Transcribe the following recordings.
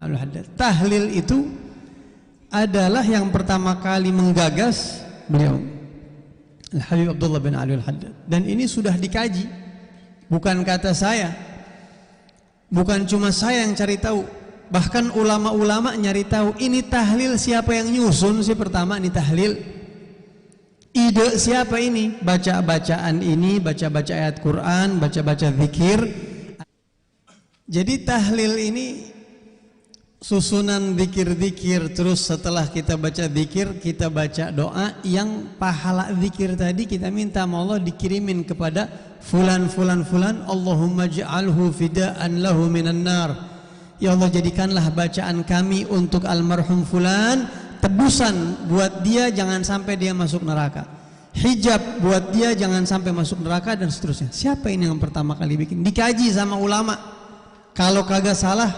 Al-Haddad. Tahlil itu adalah yang pertama kali menggagas beliau, Al-Habib Abdullah bin Ali Al-Haddad. Dan ini sudah dikaji, bukan kata saya, bukan cuma saya yang cari tahu, bahkan ulama-ulama nyari tahu ini tahlil siapa yang nyusun sih. Pertama ini tahlil, ide siapa ini, baca-bacaan ini, baca-baca ayat Quran, baca-baca zikir. Jadi tahlil ini susunan zikir-zikir, terus setelah kita baca zikir, kita baca doa yang pahala zikir tadi kita minta sama Allah dikirimin kepada fulan fulan fulan. Allahumma ja'alhu fida'an lahu minan nar. Ya Allah, jadikanlah bacaan kami untuk almarhum fulan tebusan buat dia, jangan sampai dia masuk neraka. Hijab buat dia, jangan sampai masuk neraka, dan seterusnya. Siapa ini yang pertama kali bikin? Dikaji sama ulama. Kalau kagak salah,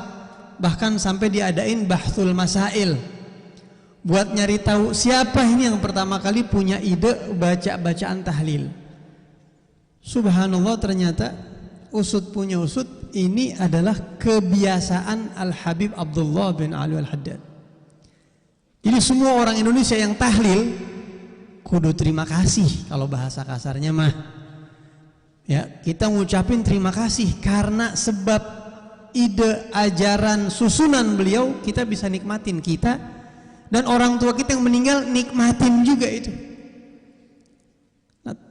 bahkan sampai diadain bahthul masail buat nyari tahu siapa ini yang pertama kali punya ide baca-bacaan tahlil. Subhanallah, ternyata usut punya usut, ini adalah kebiasaan Al-Habib Abdullah bin Ali Al-Haddad. Jadi semua orang Indonesia yang tahlil kudu terima kasih, kalau bahasa kasarnya mah. Ya, kita ngucapin terima kasih karena sebab ide, ajaran, susunan beliau kita bisa nikmatin, kita dan orang tua kita yang meninggal nikmatin juga itu.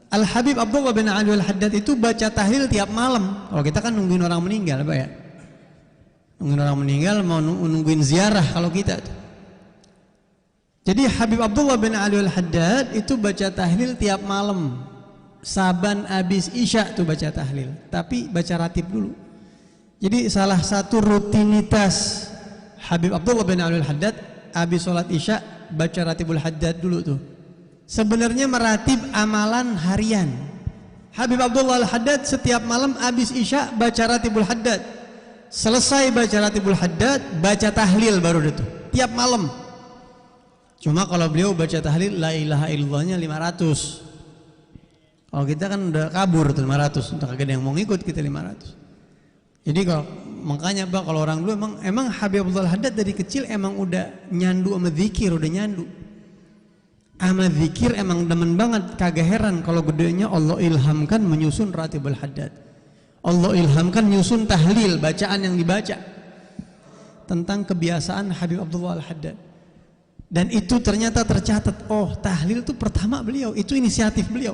Al-Habib Abdullah bin Ali Al-Haddad itu baca tahlil tiap malam. Kalau kita kan nungguin orang meninggal, Pak ya. Nungguin orang meninggal, mau nungguin ziarah kalau kita tuh. Jadi Habib Abdullah bin Ali Al-Haddad itu baca tahlil tiap malam. Saban abis Isya tuh baca tahlil, tapi baca ratib dulu. Jadi salah satu rutinitas Habib Abdullah bin Ali Al-Haddad habis sholat Isya baca ratibul Haddad dulu tuh. Sebenarnya meratib amalan harian. Habib Abdullah Al-Haddad setiap malam habis Isya baca ratibul Haddad. Selesai baca ratibul Haddad, baca tahlil baru itu tiap malam. Cuma kalau beliau baca tahlil la ilaha illallahnya 500. Kalau kita kan udah kabur tuh 500, entah kagak ada yang mau ngikut kita 500. Jadi kalau makanya Pak, kalau orang dulu emang Habib Abdullah Al-Haddad dari kecil emang udah nyandu sama zikir, udah nyandu sama zikir, emang demen banget. Kagak heran kalau gedenya Allah ilhamkan menyusun ratibul Haddad, Allah ilhamkan menyusun tahlil, bacaan yang dibaca. Tentang kebiasaan Habib Abdullah Al-Haddad. Dan itu ternyata tercatat, oh tahlil itu pertama beliau, itu inisiatif beliau.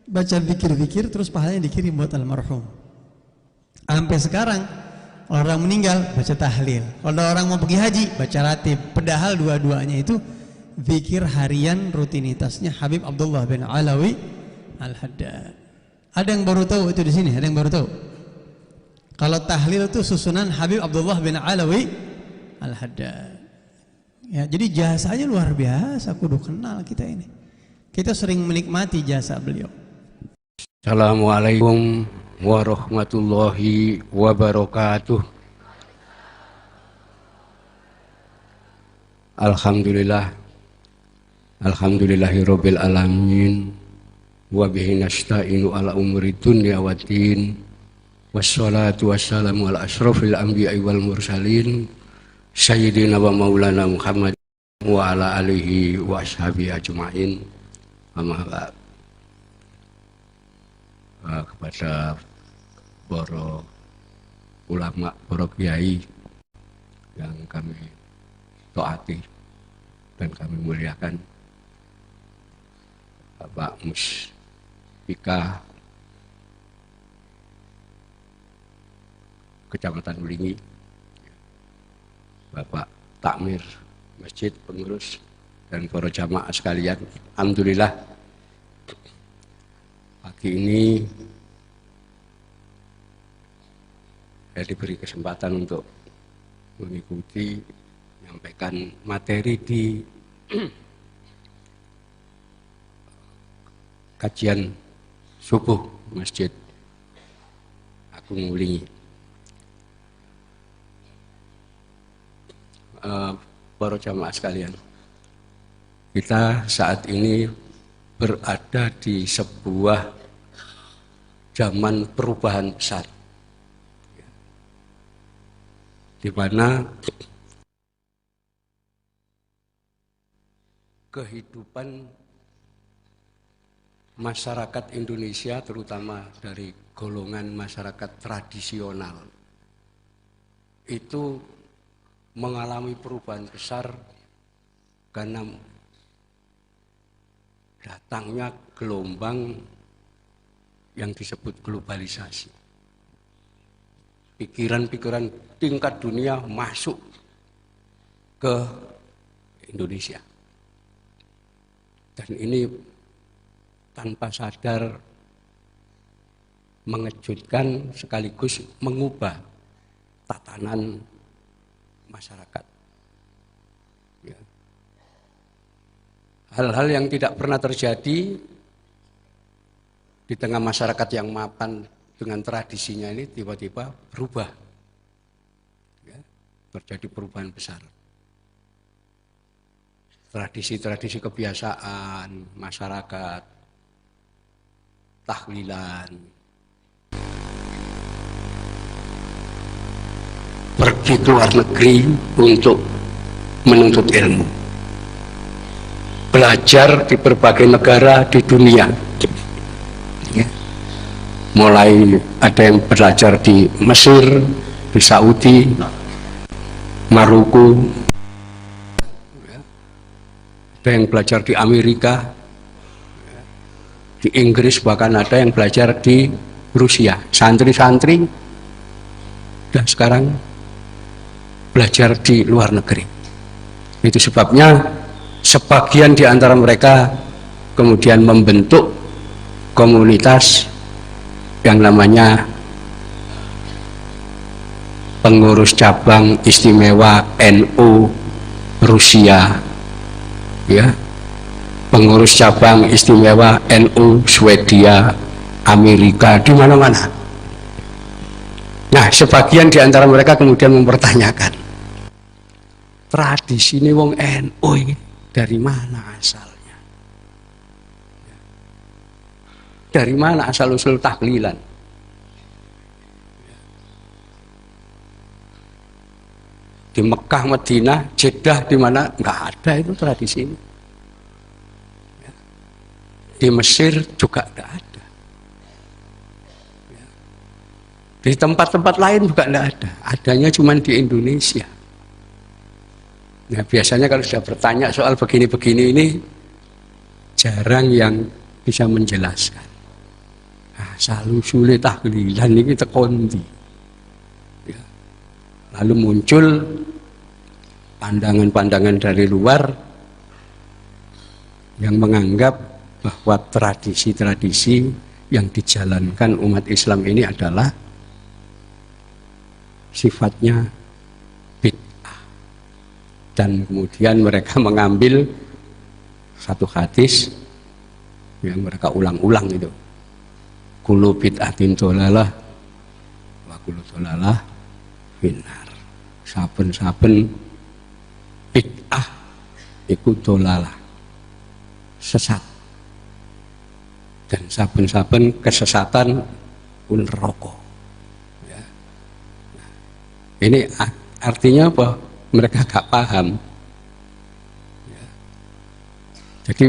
Baca zikir-zikir terus pahalanya dikirim buat almarhum. Sampai sekarang orang meninggal baca tahlil, kalau orang mau pergi haji baca ratib. Padahal dua-duanya itu zikir harian rutinitasnya Habib Abdullah bin Alawi Al-Haddad. Ada yang baru tahu itu di sini? Ada yang baru tahu? Kalau tahlil itu susunan Habib Abdullah bin Alawi Al-Haddad. Ya, jadi jasanya luar biasa, kudu kenal kita ini. Kita sering menikmati jasa beliau. Assalamualaikum warahmatullahi wabarakatuh. Alhamdulillah, alhamdulillahirabbil alamin, wa bihi nasta'inu ala umuri dunya waddin, wassalatu wassalamu ala asyrafil anbiya'i wal mursalin sayyidina wa maulana Muhammad wa ala alihi wa ashabihi ajma'in. Amma ba'd. Kepada para ulama, para kiai yang kami taati dan kami muliakan, Bapak Muspika Kecamatan Belingi, Bapak Takmir Masjid, pengurus, dan para jamaah sekalian. Alhamdulillah, pagi ini saya diberi kesempatan untuk mengikuti, menyampaikan materi di kajian subuh Masjid Agung Belingi. Para jamaah sekalian, kita saat ini berada di sebuah zaman perubahan besar. di mana kehidupan masyarakat Indonesia, terutama dari golongan masyarakat tradisional, itu mengalami perubahan besar karena datangnya gelombang yang disebut globalisasi. Pikiran-pikiran tingkat dunia masuk ke Indonesia. Dan ini tanpa sadar mengejutkan sekaligus mengubah tatanan masyarakat. Ya. Hal-hal yang tidak pernah terjadi di tengah masyarakat yang mapan dengan tradisinya ini tiba-tiba berubah. Ya. Terjadi perubahan besar. Tradisi-tradisi kebiasaan masyarakat, tahlilan, pergi ke luar negeri untuk menuntut ilmu, belajar di berbagai negara di dunia. Ya. Mulai ada yang belajar di Mesir, di Saudi, Maroko, ada yang belajar di Amerika, di Inggris, bahkan ada yang belajar di Rusia. Santri-santri dan sekarang belajar di luar negeri. Itu sebabnya sebagian di antara mereka kemudian membentuk komunitas yang namanya pengurus cabang istimewa NU Rusia, ya, pengurus cabang istimewa NU Swedia, Amerika, di mana-mana. Nah, sebagian di antara mereka kemudian mempertanyakan, tradisi ini wong NU ini dari mana asalnya? Dari mana asal-usul tahlilan? Di Mekah, Madinah, Jeddah, di mana nggak ada itu tradisi ini. Di Mesir juga nggak ada. Di tempat-tempat lain juga nggak ada. Adanya cuma di Indonesia. Nah, biasanya kalau sudah bertanya soal begini-begini ini, jarang yang bisa menjelaskan. Asal-usul tahlilan ini tekondi. Ya. Lalu muncul pandangan-pandangan dari luar yang menganggap bahwa tradisi-tradisi yang dijalankan umat Islam ini adalah sifatnya bid'ah. Dan kemudian mereka mengambil satu hadis yang mereka ulang-ulang itu. Kullu bid'atin dhalalah wa kullu dhalalah finnar. Saben-saben bid'ah iku dhalalah, sesat. Dan saben-saben kesesatan pun neraka. Ya. Nah, ini artinya apa? Mereka gak paham. Ya. Jadi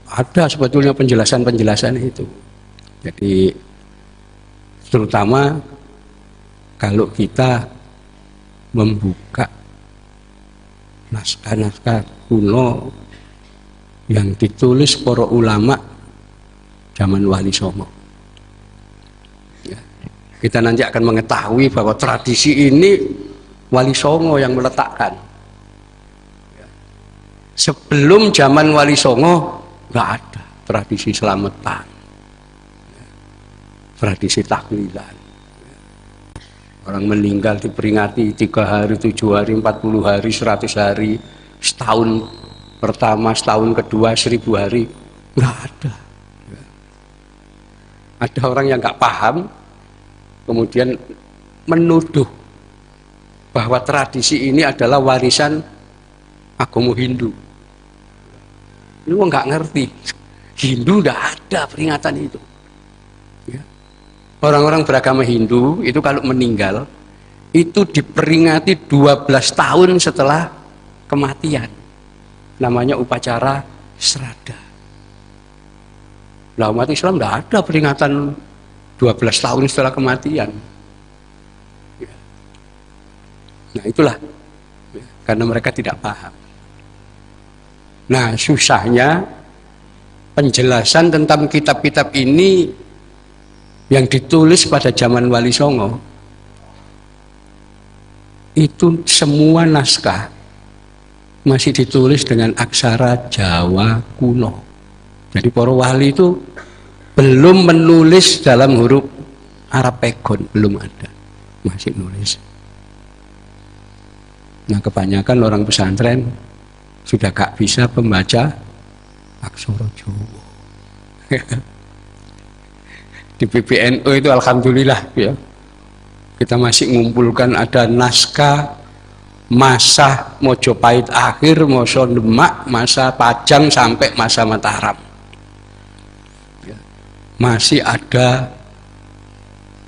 ada sebetulnya penjelasan-penjelasan itu. Jadi terutama kalau kita membuka naskah-naskah kuno yang ditulis para ulama zaman Wali Songo. Ya. Kita nanti akan mengetahui bahwa tradisi ini Wali Songo yang meletakkan. Ya. Sebelum zaman Wali Songo nggak ada tradisi selamatan, ya. Tradisi tahlilan. Ya. Orang meninggal diperingati 3 hari, 7 hari, 40 hari, 100 hari, setahun pertama, setahun kedua, 1000 hari, nggak ada. Ada orang yang nggak paham, kemudian menuduh bahwa tradisi ini adalah warisan agama Hindu. Ini nggak ngerti, Hindu nggak ada peringatan itu. Ya. Orang-orang beragama Hindu itu kalau meninggal, itu diperingati 12 tahun setelah kematian. Namanya upacara Srada. Lah umat Islam tidak ada peringatan 12 tahun setelah kematian. Nah itulah, karena mereka tidak paham. Nah susahnya penjelasan tentang kitab-kitab ini yang ditulis pada zaman Wali Songo, itu semua naskah masih ditulis dengan aksara Jawa kuno. Jadi para wali itu belum menulis dalam huruf Arab pegon, belum ada, masih nulis. Nah kebanyakan orang pesantren sudah gak bisa membaca aksara Jawa. Di PBNU itu alhamdulillah ya, kita masih mengumpulkan ada naskah masa Mojopahit akhir, masa Demak, masa Pajang sampai masa Mataram. Ya. Masih ada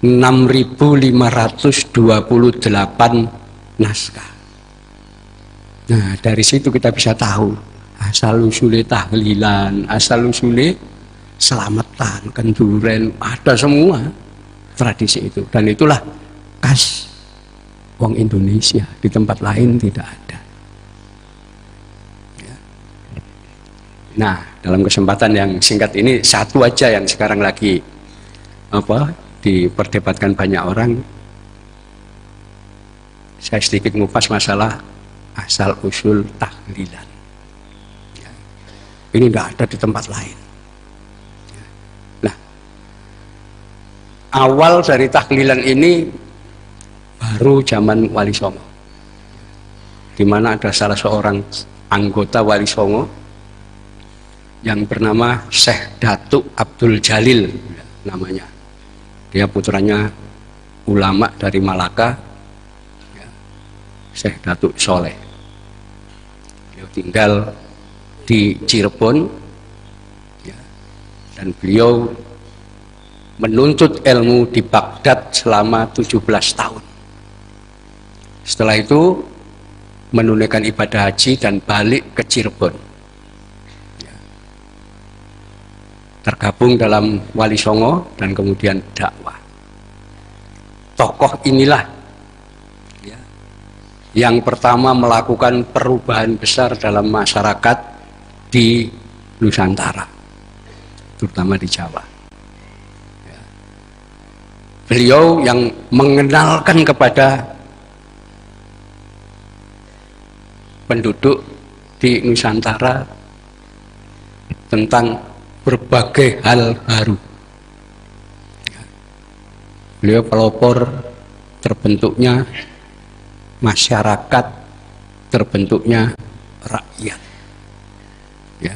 6.528 naskah. Nah dari situ kita bisa tahu asal usulnya tahlilan, asal usulnya selamatan, kenduren, ada semua tradisi itu. Dan itulah khas wong Indonesia, di tempat lain tidak ada. Ya. Nah, dalam kesempatan yang singkat ini satu aja yang sekarang lagi diperdebatkan banyak orang. Saya sedikit ngupas masalah asal usul tahlilan. Ya. Ini tidak ada di tempat lain. Ya. Nah, awal dari tahlilan ini baru zaman Wali Songo, di mana ada salah seorang anggota Wali Songo yang bernama Syekh Datuk Abdul Jalil namanya. Dia putranya ulama dari Malaka, Syekh Datuk Soleh. Beliau tinggal di Cirebon, dan beliau menuntut ilmu di Baghdad selama 17 tahun. Setelah itu menunaikan ibadah haji dan balik ke Cirebon. Tergabung dalam Wali Songo dan kemudian dakwah. Tokoh inilah yang pertama melakukan perubahan besar dalam masyarakat di Nusantara, terutama di Jawa. Beliau yang mengenalkan kepada penduduk di Nusantara tentang berbagai hal baru. Beliau pelopor terbentuknya masyarakat, terbentuknya rakyat. Ya.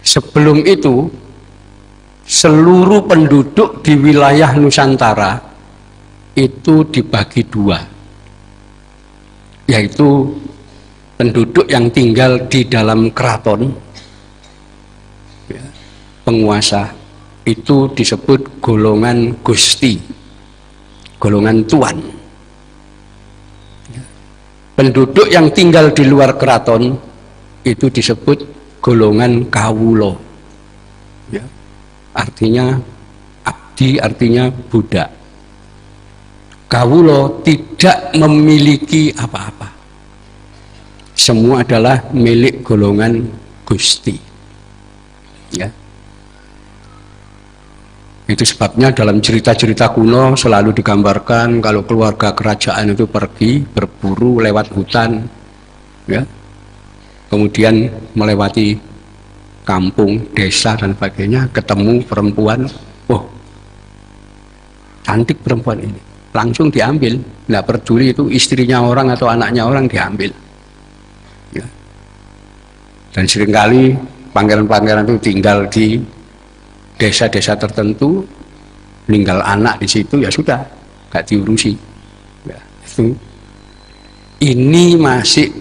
Sebelum itu, seluruh penduduk di wilayah Nusantara itu dibagi dua, yaitu penduduk yang tinggal di dalam keraton, ya, penguasa, itu disebut golongan Gusti, golongan Tuan. Ya. Penduduk yang tinggal di luar keraton itu disebut golongan Kawulo, ya. Artinya abdi, artinya budak. Kawulo tidak memiliki apa-apa, semua adalah milik golongan Gusti. Ya. Itu sebabnya dalam cerita-cerita kuno selalu digambarkan kalau keluarga kerajaan itu pergi berburu lewat hutan, ya, kemudian melewati kampung, desa dan sebagainya, ketemu perempuan, oh cantik perempuan ini, langsung diambil, nggak peduli itu istrinya orang atau anaknya orang, diambil. Ya. Dan seringkali pangeran-pangeran itu tinggal di desa-desa tertentu, meninggal anak di situ, ya sudah, nggak diurusi. Ya, itu. Ini masih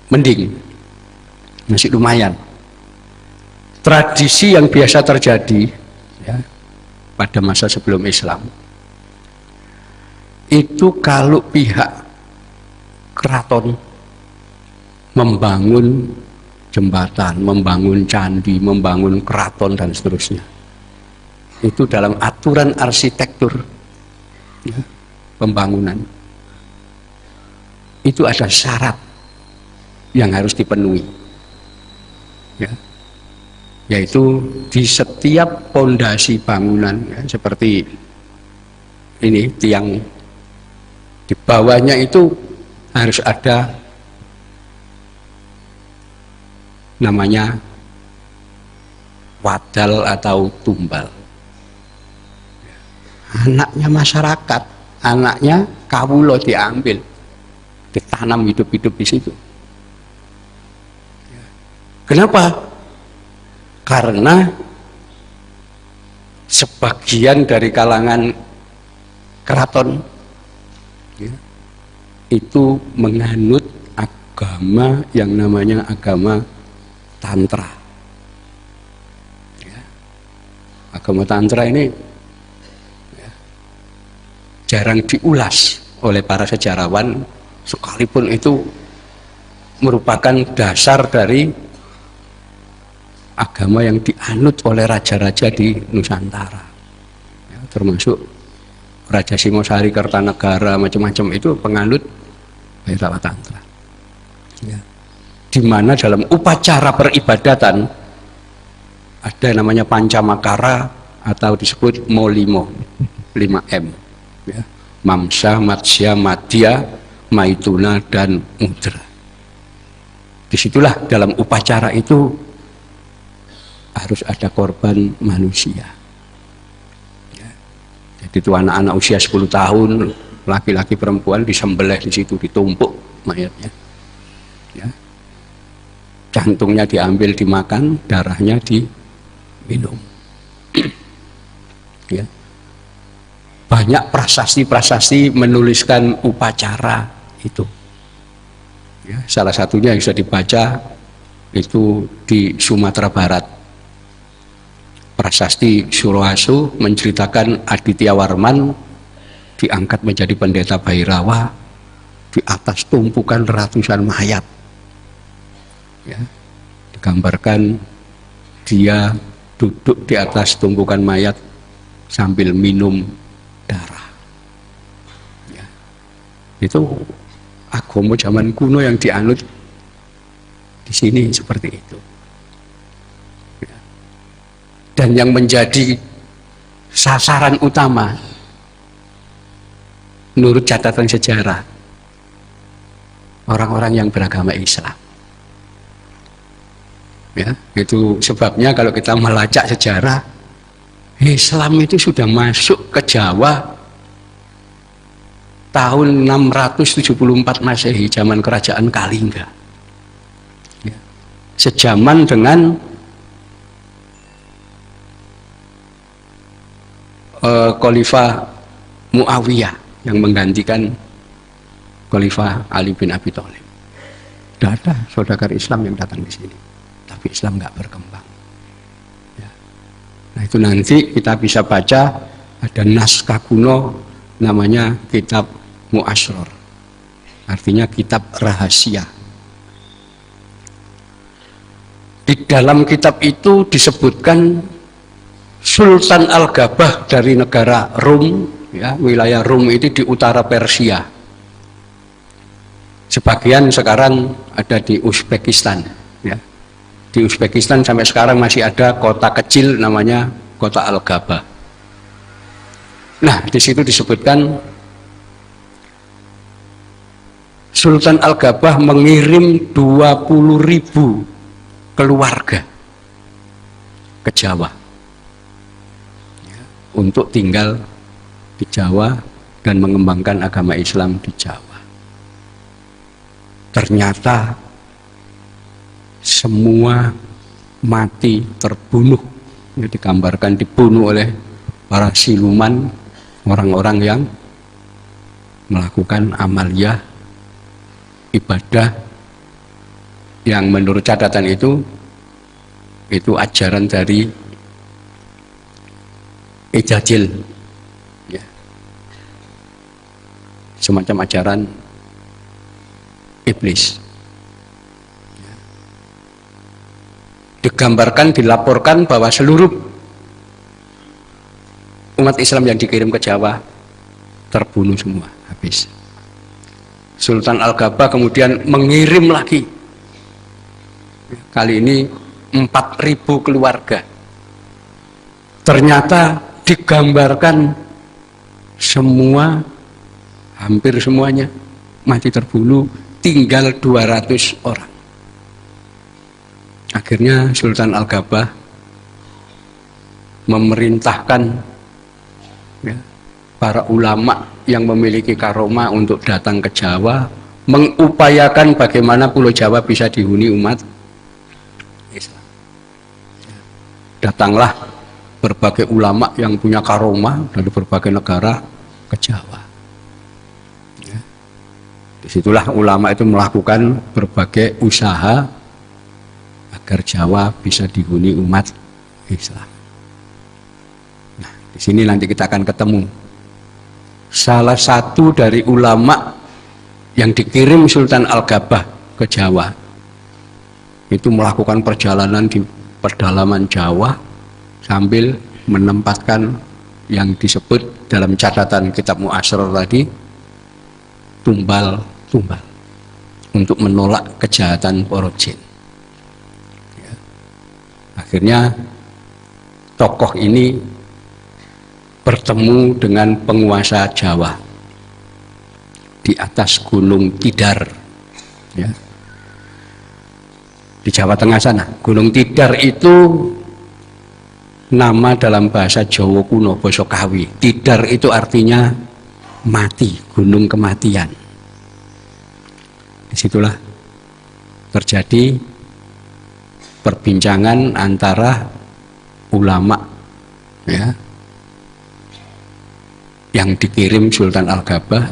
mending, masih lumayan. Tradisi yang biasa terjadi, ya, pada masa sebelum Islam itu kalau pihak keraton membangun jembatan, membangun candi, membangun keraton dan seterusnya, itu dalam aturan arsitektur ya, pembangunan itu ada syarat yang harus dipenuhi ya, yaitu di setiap pondasi bangunan ya, seperti ini tiang di bawahnya itu harus ada namanya wadal atau tumbal. Anaknya masyarakat, anaknya kawulo diambil, ditanam hidup-hidup di situ. Kenapa? Karena sebagian dari kalangan keraton ya, itu menganut agama yang namanya agama Tantra. Ya. Agama Tantra ini ya, jarang diulas oleh para sejarawan, sekalipun itu merupakan dasar dari agama yang dianut oleh raja-raja di Nusantara. Ya, termasuk Raja Singosari, Kertanegara, macam-macam itu penganut Bhairava Tantra. Ya. Di mana dalam upacara peribadatan ada namanya Pancamakara atau disebut Molimo 5M ya. Mamsa, Matsya, Madhya, Maituna dan Mudra. Disitulah dalam upacara itu harus ada korban manusia ya. Jadi itu anak-anak usia 10 tahun, laki-laki perempuan disembelih di situ, ditumpuk mayatnya ya. Jantungnya diambil dimakan, darahnya diminum. Ya. Banyak prasasti-prasasti menuliskan upacara itu. Ya, salah satunya yang bisa dibaca itu di Sumatera Barat. Prasasti Suroasu menceritakan Aditya Warman diangkat menjadi pendeta Bhairawa di atas tumpukan ratusan mayat. Ya, digambarkan dia duduk di atas tumpukan mayat sambil minum darah ya. Itu agama zaman kuno yang dianut di sini seperti itu ya. Dan yang menjadi sasaran utama menurut catatan sejarah orang-orang yang beragama Islam. Ya, itu sebabnya kalau kita melacak sejarah, Islam itu sudah masuk ke Jawa tahun 674 Masehi, zaman kerajaan Kalingga. Ya, sejaman dengan Khalifah Muawiyah yang menggantikan Khalifah Ali bin Abi Thalib. Tidak ada saudagar Islam yang datang di sini. Tapi Islam nggak berkembang. Ya. Nah itu nanti kita bisa baca ada naskah kuno namanya kitab Mu'asror, artinya kitab rahasia. Di dalam kitab itu disebutkan Sultan Al-Gabah dari negara Rum, ya, wilayah Rum itu di utara Persia. Sebagian sekarang ada di Uzbekistan. Ya. Di Uzbekistan sampai sekarang masih ada kota kecil namanya kota Al-Gabah. Nah, di situ disebutkan Sultan Al-Gabah mengirim 20.000 keluarga ke Jawa untuk tinggal di Jawa dan mengembangkan agama Islam di Jawa. Ternyata semua mati terbunuh, ya, digambarkan dibunuh oleh para siluman, orang-orang yang melakukan amaliyah ibadah yang menurut catatan itu ajaran dari Ejajil ya. semacam ajaran iblis. Digambarkan, dilaporkan bahwa seluruh umat Islam yang dikirim ke Jawa terbunuh semua, habis. Sultan Al-Gabah kemudian mengirim lagi, kali ini 4.000 keluarga. Ternyata digambarkan semua, hampir semuanya mati terbunuh, tinggal 200 orang. Akhirnya Sultan Al-Gabah memerintahkan ya, para ulama yang memiliki karomah untuk datang ke Jawa, mengupayakan bagaimana Pulau Jawa bisa dihuni umat Islam. Datanglah berbagai ulama yang punya karomah dari berbagai negara ke Jawa. Ya. Disitulah ulama itu melakukan berbagai usaha agar Jawa bisa dihuni umat Islam. Nah, di sini nanti kita akan ketemu salah satu dari ulama yang dikirim Sultan Al-Gabah ke Jawa. Itu melakukan perjalanan di pedalaman Jawa sambil menempatkan yang disebut dalam catatan kitab Mu'asrar tadi, tumbal-tumbal untuk menolak kejahatan para jin. Akhirnya tokoh ini bertemu dengan penguasa Jawa di atas Gunung Tidar, ya. Di Jawa Tengah sana. Gunung Tidar itu nama dalam bahasa Jawa kuno, basa Kawi. Tidar itu artinya mati, gunung kematian. Disitulah terjadi perbincangan antara ulama ya yang dikirim Sultan Al-Gabah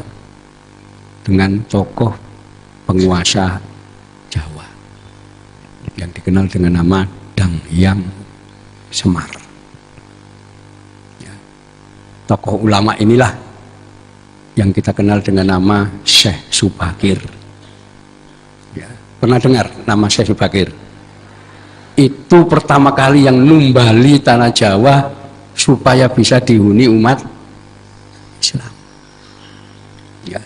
dengan tokoh penguasa Jawa yang dikenal dengan nama Danghyang Semar. Ya. Tokoh ulama inilah yang kita kenal dengan nama Syekh Subakir. Ya. Pernah dengar nama Syekh Subakir? Itu pertama kali yang numbali tanah Jawa supaya bisa dihuni umat Islam. Ya.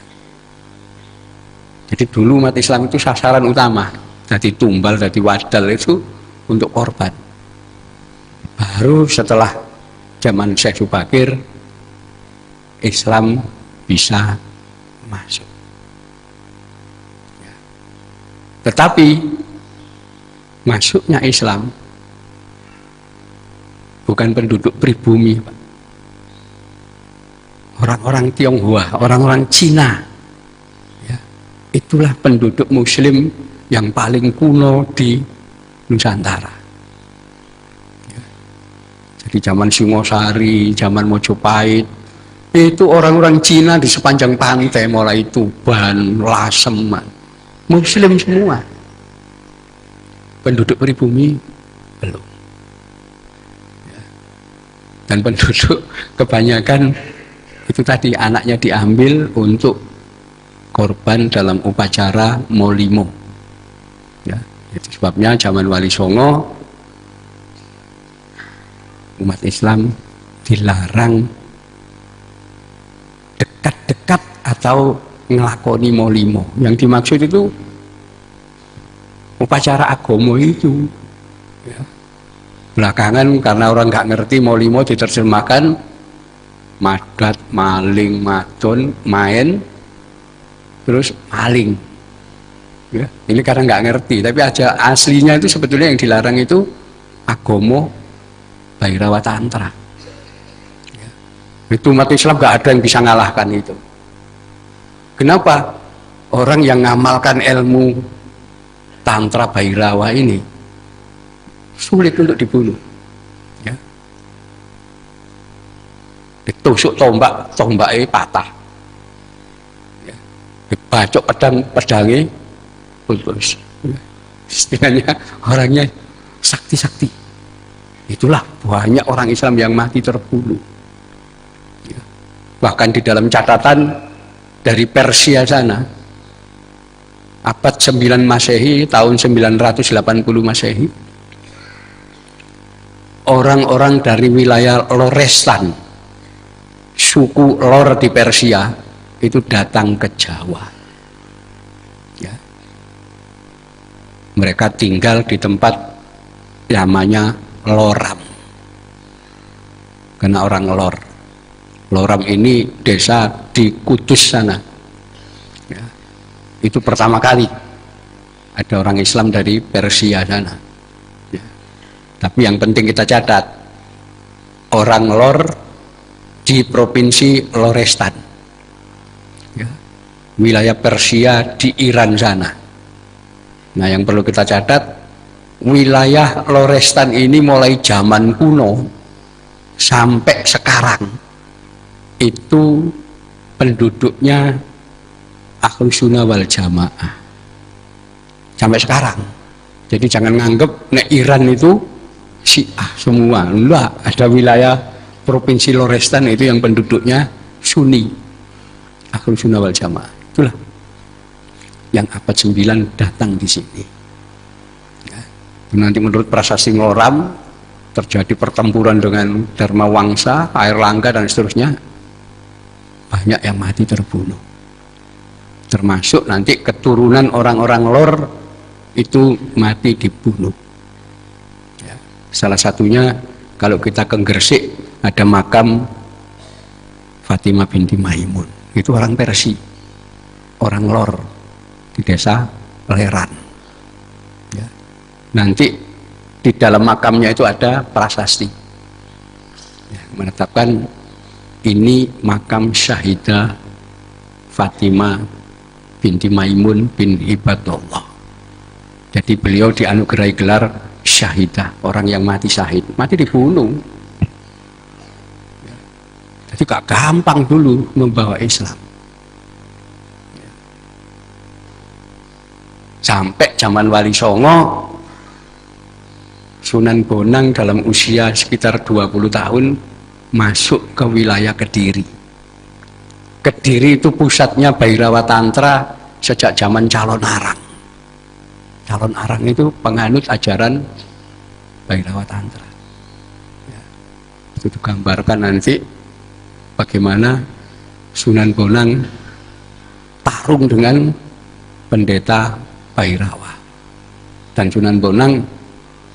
Jadi dulu umat Islam itu sasaran utama, jadi tumbal, jadi wadal itu untuk korban. Baru setelah zaman Syekh Subakir, Islam bisa masuk. Ya. Tetapi masuknya Islam bukan penduduk pribumi, Pak. Orang-orang Tionghoa, orang-orang Cina, ya, itulah penduduk Muslim yang paling kuno di Nusantara. Ya. Jadi zaman Singosari, zaman Mojopahit, itu orang-orang Cina di sepanjang pantai, mulai Tuban, Lasem, Muslim semua. Penduduk pribumi belum. Ya. Dan penduduk kebanyakan itu tadi anaknya diambil untuk korban dalam upacara Molimo. Ya, itu sebabnya zaman Wali Songo umat Islam dilarang dekat-dekat atau ngelakoni Molimo. Yang dimaksud itu upacara agama itu. Ya. Belakangan karena orang nggak ngerti Molimo diterjemahkan madat, maling, madon, main, terus maling. Ya. Ini karena nggak ngerti, tapi aja aslinya itu sebetulnya yang dilarang itu agama Bhairawa Tantra. Ya. Itu umat Islam nggak ada yang bisa ngalahkan itu. Kenapa? Orang yang ngamalkan ilmu Tantra Bhairawa ini sulit untuk dibunuh. Ya. Ditusuk tombak, tombaknya patah. Ya. Dibacok pedangnya putus. Ya. Istilahnya orangnya sakti-sakti. Itulah banyak orang Islam yang mati terbunuh. Ya. Bahkan di dalam catatan dari Persia sana, abad 9 Masehi, tahun 980 Masehi, orang-orang dari wilayah Lorestan, suku Lor di Persia, itu datang ke Jawa. Ya. Mereka tinggal di tempat namanya Loram. Karena orang Lor. Loram ini desa di Kudus sana. Ya. Itu pertama kali ada orang Islam dari Persia sana. Ya. Tapi yang penting kita catat, orang Lor di provinsi Lorestan. Ya. Wilayah Persia di Iran sana. Nah, yang perlu kita catat, wilayah Lorestan ini mulai zaman kuno sampai sekarang itu penduduknya Ahlus Sunnah wal Jamaah sampai sekarang. Jadi jangan nganggep nek Iran itu Syiah semua. Enggak, ada wilayah provinsi Lorestan itu yang penduduknya Sunni, Ahlus Sunnah wal Jamaah. Itulah yang abad 9 datang di sini. Ya. Nanti menurut prasasti Loram terjadi pertempuran dengan Dharma Wangsa, Airlangga dan seterusnya. Banyak yang mati terbunuh, termasuk nanti keturunan orang-orang Lor itu mati dibunuh. Ya. Salah satunya kalau kita ke Gresik ada makam Fatimah binti Maimun, itu orang Persia, orang Lor di desa Leran. Ya. Nanti di dalam makamnya itu ada prasasti ya, menetapkan ini makam Syahidah Fatimah binti Maimun bin Ibadullah. Jadi beliau dianugerahi gelar Syahidah, orang yang mati syahid, mati dibunuh. Jadi gak gampang dulu membawa Islam. Sampai zaman Wali Songo, Sunan Bonang dalam usia sekitar 20 tahun masuk ke wilayah Kediri. Kediri itu pusatnya Bhairawa Tantra sejak zaman Calon Arang. Calon Arang itu penganut ajaran Bhairawa Tantra. Ya. Itu digambarkan nanti bagaimana Sunan Bonang tarung dengan pendeta Bhairawa. Dan Sunan Bonang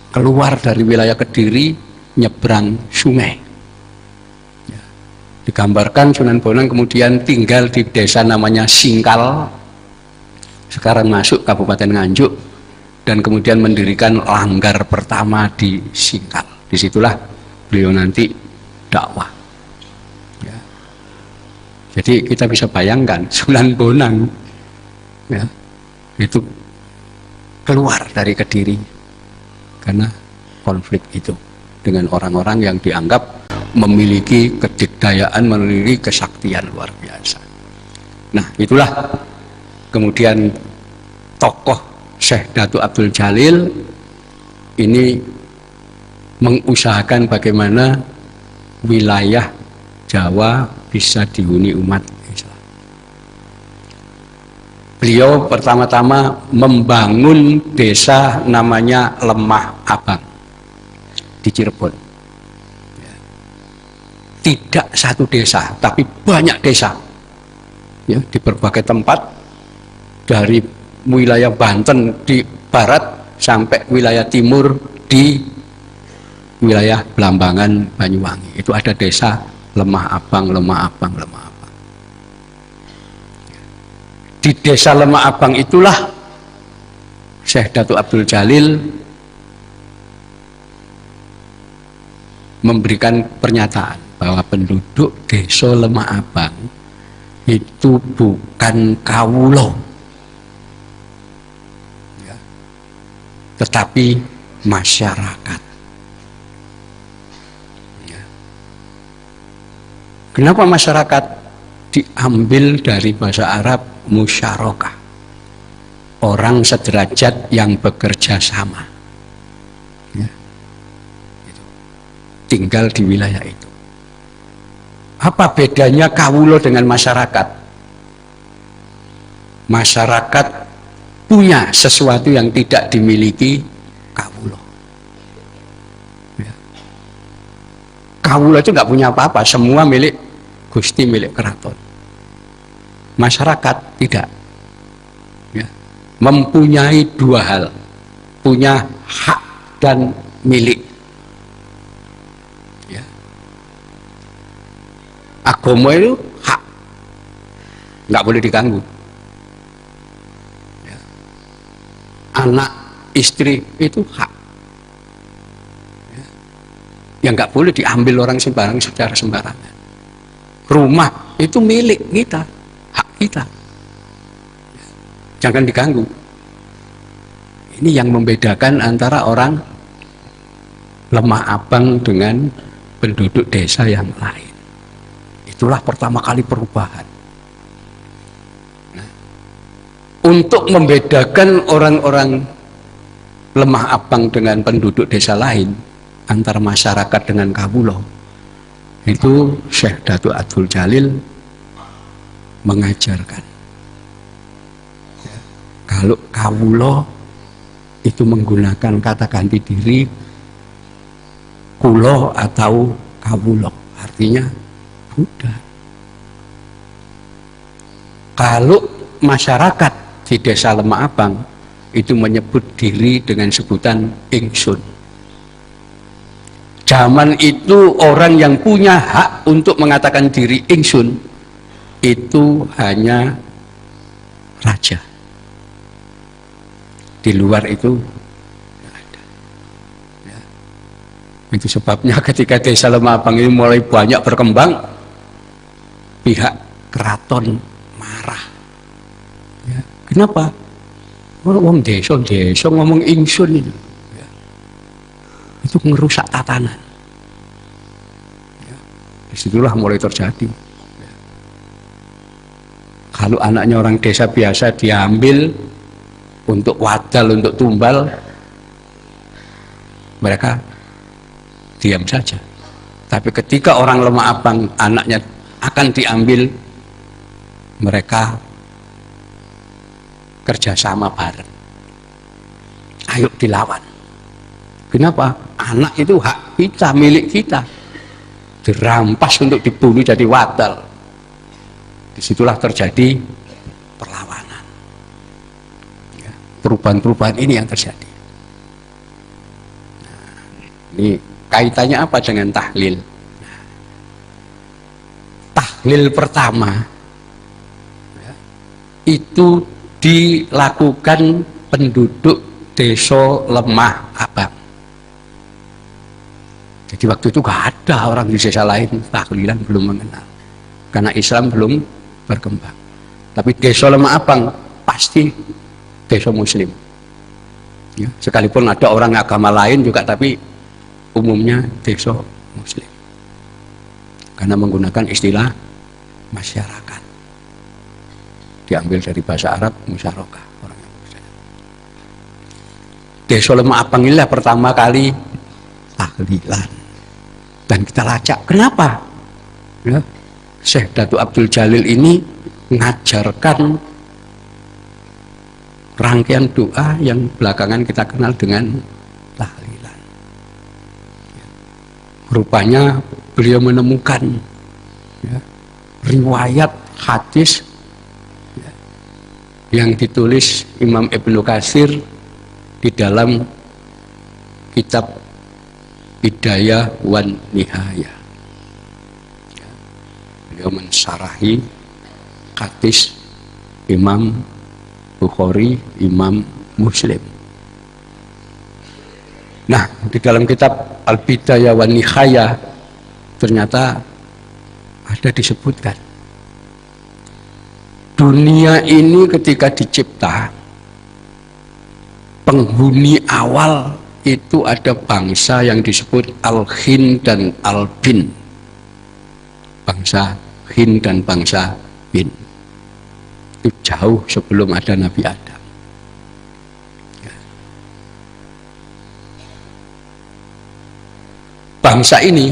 keluar dari wilayah Kediri nyebrang sungai. Digambarkan Sunan Bonang kemudian tinggal di desa namanya Singkal, sekarang masuk Kabupaten Nganjuk, dan kemudian mendirikan langgar pertama di Singkal. Disitulah beliau nanti dakwah. Ya. Jadi kita bisa bayangkan Sunan Bonang ya, itu keluar dari Kediri karena konflik itu dengan orang-orang yang dianggap memiliki kedikdayaan, memiliki kesaktian luar biasa. Nah, itulah kemudian tokoh Syekh Datuk Abdul Jalil ini mengusahakan bagaimana wilayah Jawa bisa dihuni umat Islam. Beliau pertama-tama membangun desa namanya Lemah Abang di Cirebon. Tidak satu desa, tapi banyak desa ya, di berbagai tempat, dari wilayah Banten di barat sampai wilayah timur di wilayah Blambangan, Banyuwangi. Itu ada desa Lemah Abang, Lemah Abang, Lemah Abang. Di desa Lemah Abang itulah Syekh Datuk Abdul Jalil memberikan pernyataan bahwa penduduk desa Lemah Abang itu bukan kawulo, ya, tetapi masyarakat. Ya. Kenapa masyarakat? Diambil dari bahasa Arab musyarakah, orang sederajat yang bekerja sama, ya, tinggal di wilayah itu. Apa bedanya kawulo dengan masyarakat? masyarakat punya sesuatu yang tidak dimiliki kawula. Ya. Kawula itu nggak punya apa-apa, semua milik Gusti, milik keraton. Masyarakat tidak. Ya. Mempunyai dua hal, punya hak dan milik. Ya. Agama itu hak, nggak boleh diganggu. Ya. Anak, istri itu hak, ya. Yang nggak boleh diambil orang sembarang secara sembarangan. Rumah itu milik kita, hak kita, ya. Jangan diganggu. Ini yang membedakan antara orang lemah abang dengan penduduk desa yang lain. Itulah pertama kali perubahan. Nah, untuk membedakan orang-orang lemah abang dengan penduduk desa lain, antara masyarakat dengan kawula, itu Syekh Datuk Abdul Jalil mengajarkan. Ya, kalau kawula itu menggunakan kata ganti diri kulo atau kawula, artinya Buddha. Kalau masyarakat di desa Lemah Abang itu menyebut diri dengan sebutan ingsun. Zaman itu orang yang punya hak untuk mengatakan diri ingsun itu hanya raja. Di luar itu tidak ada. Ya. Itu sebabnya ketika desa Lemah Abang ini mulai banyak berkembang, pihak keraton marah. Ya. Kenapa? Orang desa ngomong ingsun itu. Ya. Itu merusak tatanan. Ya. Disitulah mulai terjadi. Ya. Kalau anaknya orang desa biasa diambil untuk wadal, untuk tumbal, mereka diam saja. Tapi ketika orang Lemah Abang anaknya akan diambil, mereka kerjasama bareng. Ayo dilawan. Kenapa? Anak itu hak kita, milik kita. Dirampas untuk dibunuh jadi wadal. Disitulah terjadi perlawanan. Perubahan-perubahan ini yang terjadi. Nah, ini kaitannya apa dengan tahlil? Nah, tahlil pertama ya, itu dilakukan penduduk desa Lemah Abang. Jadi waktu itu gak ada orang di desa lain tahlilan, belum mengenal, karena Islam belum berkembang. Tapi desa Lemah Abang pasti desa Muslim. Ya, sekalipun ada orang agama lain juga, tapi umumnya desa Muslim. Karena menggunakan istilah masyarakat. Diambil dari bahasa Arab musyarakah. Desa Lemah Abang inilah pertama kali tahlilan. Dan kita lacak, kenapa? Ya, Syekh Datuk Abdul Jalil ini mengajarkan rangkaian doa yang belakangan kita kenal dengan tahlilan. Rupanya beliau menemukan ya, riwayat hadis ya, yang ditulis Imam Ibnu Katsir di dalam kitab Bidayah wan Nihayah. Ya, beliau mensyarahi hadis Imam Bukhari, Imam Muslim. Nah, di dalam kitab Al-Bidayah wan Nihayah ternyata ada disebutkan dunia ini ketika dicipta, penghuni awal itu ada bangsa yang disebut Al-Hin dan Al-Bin. Bangsa Hin dan bangsa Bin. Itu jauh sebelum ada Nabi Adam. Ya. Bangsa ini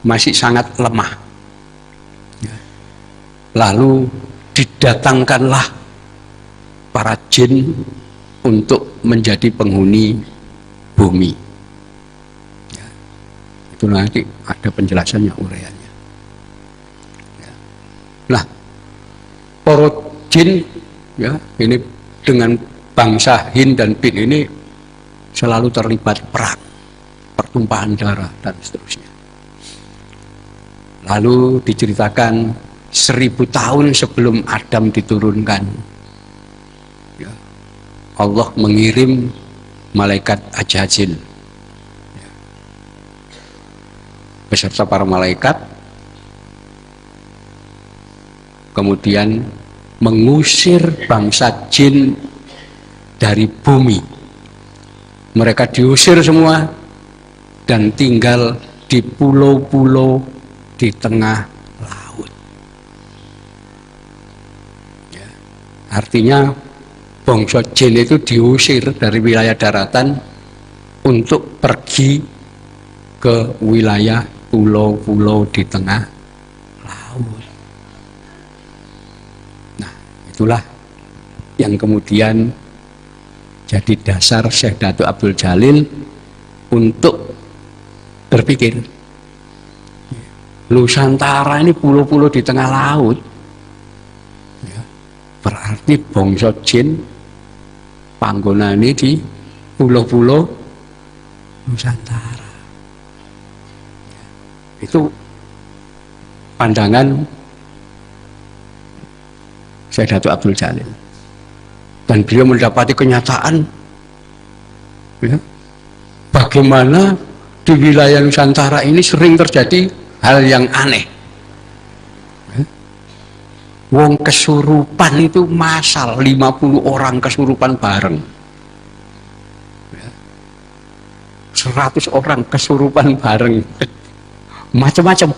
masih sangat lemah. Ya. Lalu didatangkanlah jin untuk menjadi penghuni bumi. Ya. Itu nanti ada penjelasannya, uraiannya. Ya. Nah, para jin ya ini dengan bangsa Hin dan Bin ini selalu terlibat perang, pertumpahan darah dan seterusnya. Lalu diceritakan 1000 tahun sebelum Adam diturunkan, ya, Allah mengirim malaikat Ajajil ya, beserta para malaikat, kemudian mengusir bangsa jin dari bumi. Mereka diusir semua dan tinggal di pulau-pulau di tengah laut. Ya. Artinya bangsa jin itu diusir dari wilayah daratan untuk pergi ke wilayah pulau-pulau di tengah laut. Nah, itulah yang kemudian jadi dasar Syekh Datuk Abdul Jalil untuk berpikir, Nusantara ini pulau-pulau di tengah laut, ya, berarti bangsa jin panggonane di pulau-pulau Nusantara. Ya, itu pandangan Syekh Datuk Abdul Jalil. Dan beliau mendapati kenyataan, ya, bagaimana di wilayah Nusantara ini sering terjadi hal yang aneh. Ya. Wong kesurupan itu masal, 50 orang kesurupan bareng. Ya. 100 orang kesurupan bareng. Macam-macam.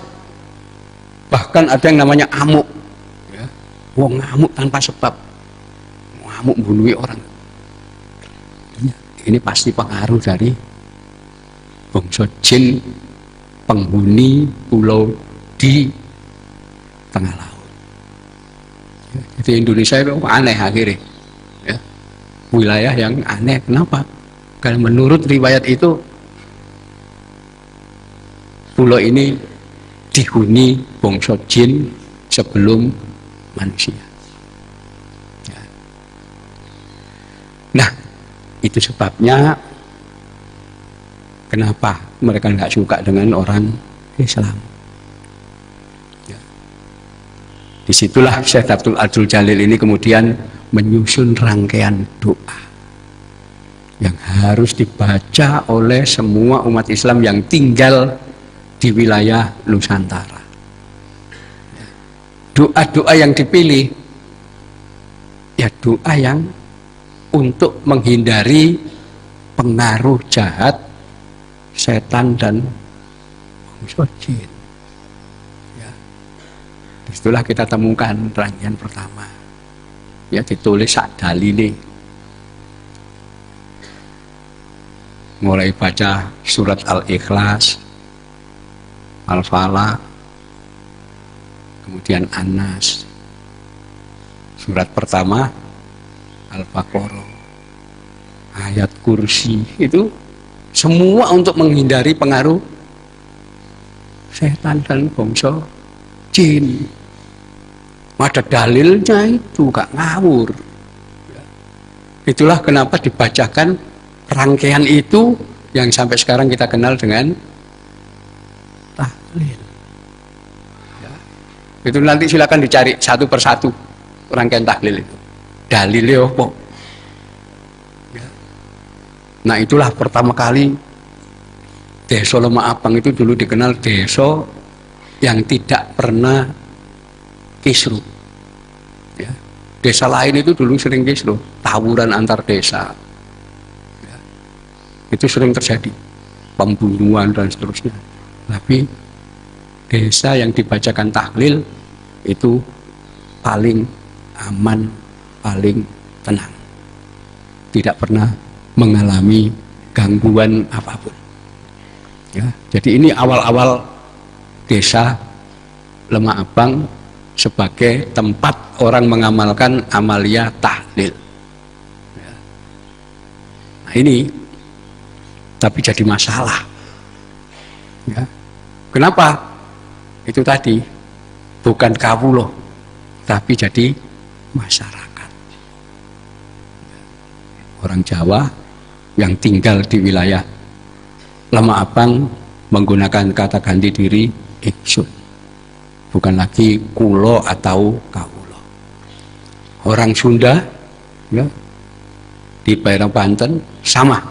Bahkan ada yang namanya amuk. Ya. Wong ngamuk tanpa sebab. Ngamuk bunuhi orang. Ini pasti pengaruh dari bangsa jin penghuni pulau di tengah laut. Ya, jadi Indonesia itu aneh akhirnya. Ya. Wilayah yang aneh. Kenapa? Karena menurut riwayat itu pulau ini dihuni bangsa jin sebelum manusia. Ya. Nah, itu sebabnya kenapa mereka nggak suka dengan orang Islam. Ya. Disitulah Syekh Datuk Abdul Jalil ini kemudian menyusun rangkaian doa yang harus dibaca oleh semua umat Islam yang tinggal di wilayah Nusantara. Ya. Doa-doa yang dipilih, ya doa yang untuk menghindari pengaruh jahat setan dan bangsa jin. Ya. Disitulah kita temukan rangkaian pertama. Ya, ditulis sak dalile. Mulai baca surat Al-Ikhlas, Al-Falaq, kemudian An-Nas. Surat pertama Al-Baqarah, ayat kursi, itu semua untuk menghindari pengaruh setan dan bangsa jin. Ada dalilnya itu, gak ngawur. Itulah kenapa dibacakan rangkaian itu yang sampai sekarang kita kenal dengan tahlil. Ya. Itu nanti silakan dicari satu persatu rangkaian tahlil itu. Dalilnya apa? Ya. Nah, itulah pertama kali desa Lemah Abang itu dulu dikenal desa yang tidak pernah kisruh. Ya. Desa lain itu dulu sering kisruh, tawuran antar desa. Ya. Itu sering terjadi, pembunuhan dan seterusnya. Tapi desa yang dibacakan tahlil itu paling aman, paling tenang, tidak pernah mengalami gangguan apapun. Ya, jadi ini awal-awal desa Lemah Abang sebagai tempat orang mengamalkan amalia tahlil. ini tapi jadi masalah. Ya. Kenapa? Itu tadi bukan kawula tapi jadi masyarakat. Orang Jawa yang tinggal di wilayah Lemah Abang menggunakan kata ganti diri ingsun, bukan lagi kulo atau kawula. Orang Sunda ya, di Bairang Banten sama,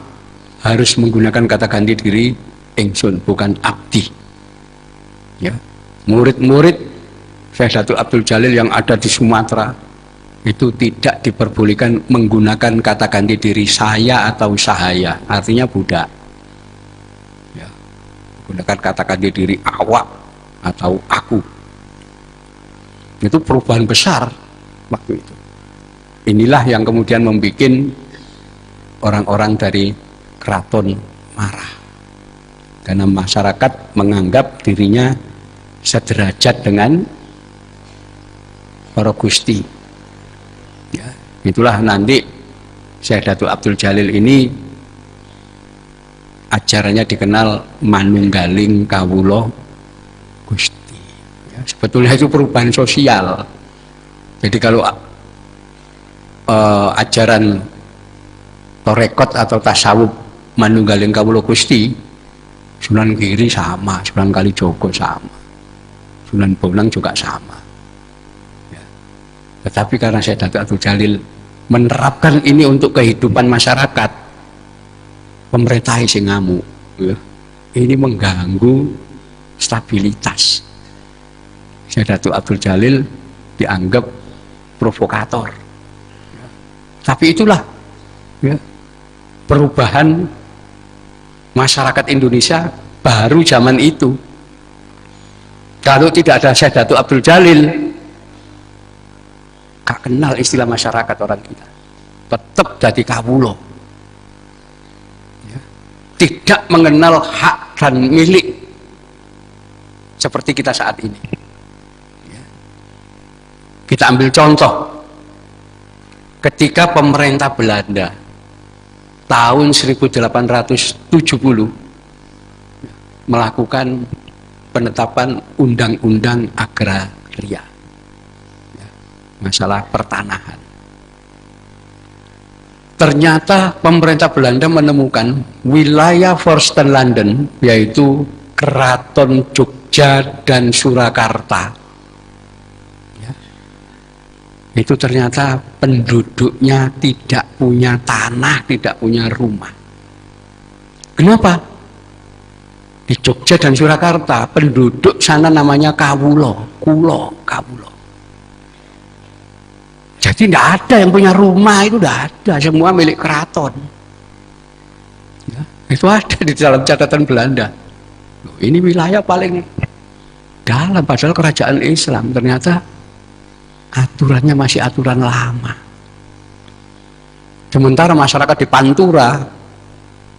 harus menggunakan kata ganti diri ingsun, bukan abdi. Ya, murid-murid Syekh Datuk Abdul Jalil yang ada di Sumatera itu tidak diperbolehkan menggunakan kata ganti diri saya atau sahaya, artinya budak. Ya, menggunakan kata ganti diri awak atau aku. Itu perubahan besar waktu itu. Inilah yang kemudian membuat orang-orang dari keraton marah, karena masyarakat menganggap dirinya sederajat dengan para gusti. Ya, itulah nanti Syekh Datuk Abdul Jalil ini ajarannya dikenal manunggaling kawula gusti. Ya, sebetulnya itu perubahan sosial. Jadi kalau ajaran torekot atau tasawuf manunggaling kawula gusti, Sunan Giri sama, Sunan Kalijogo sama, Sunan Bonang juga sama. Ya. Tetapi karena Syekh Datuk Abdul Jalil menerapkan ini untuk kehidupan masyarakat, pemerintah sing ngamuk. Ya. Ini mengganggu stabilitas. Syekh Datuk Abdul Jalil dianggap provokator. Tapi itulah ya, perubahan masyarakat Indonesia baru zaman itu. Kalau tidak ada Syekh Datuk Abdul Jalil, gak kenal istilah masyarakat orang kita, tetap jadi kawula, ya. Tidak mengenal hak dan milik seperti kita saat ini. Ya. Kita ambil contoh. Ketika pemerintah Belanda tahun 1870 melakukan penetapan undang-undang agraria, ya, masalah pertanahan. Ternyata pemerintah Belanda menemukan wilayah Forsten London, yaitu Keraton Jogja dan Surakarta, itu ternyata penduduknya tidak punya tanah, tidak punya rumah. Kenapa? Di Jogja dan Surakarta penduduk sana namanya kawulo, kulo, kawulo. Jadi tidak ada yang punya rumah, itu tidak ada, semua milik keraton. Ya, itu ada di dalam catatan Belanda. Ini wilayah paling dalam, padahal kerajaan Islam, ternyata aturannya masih aturan lama. Sementara masyarakat di Pantura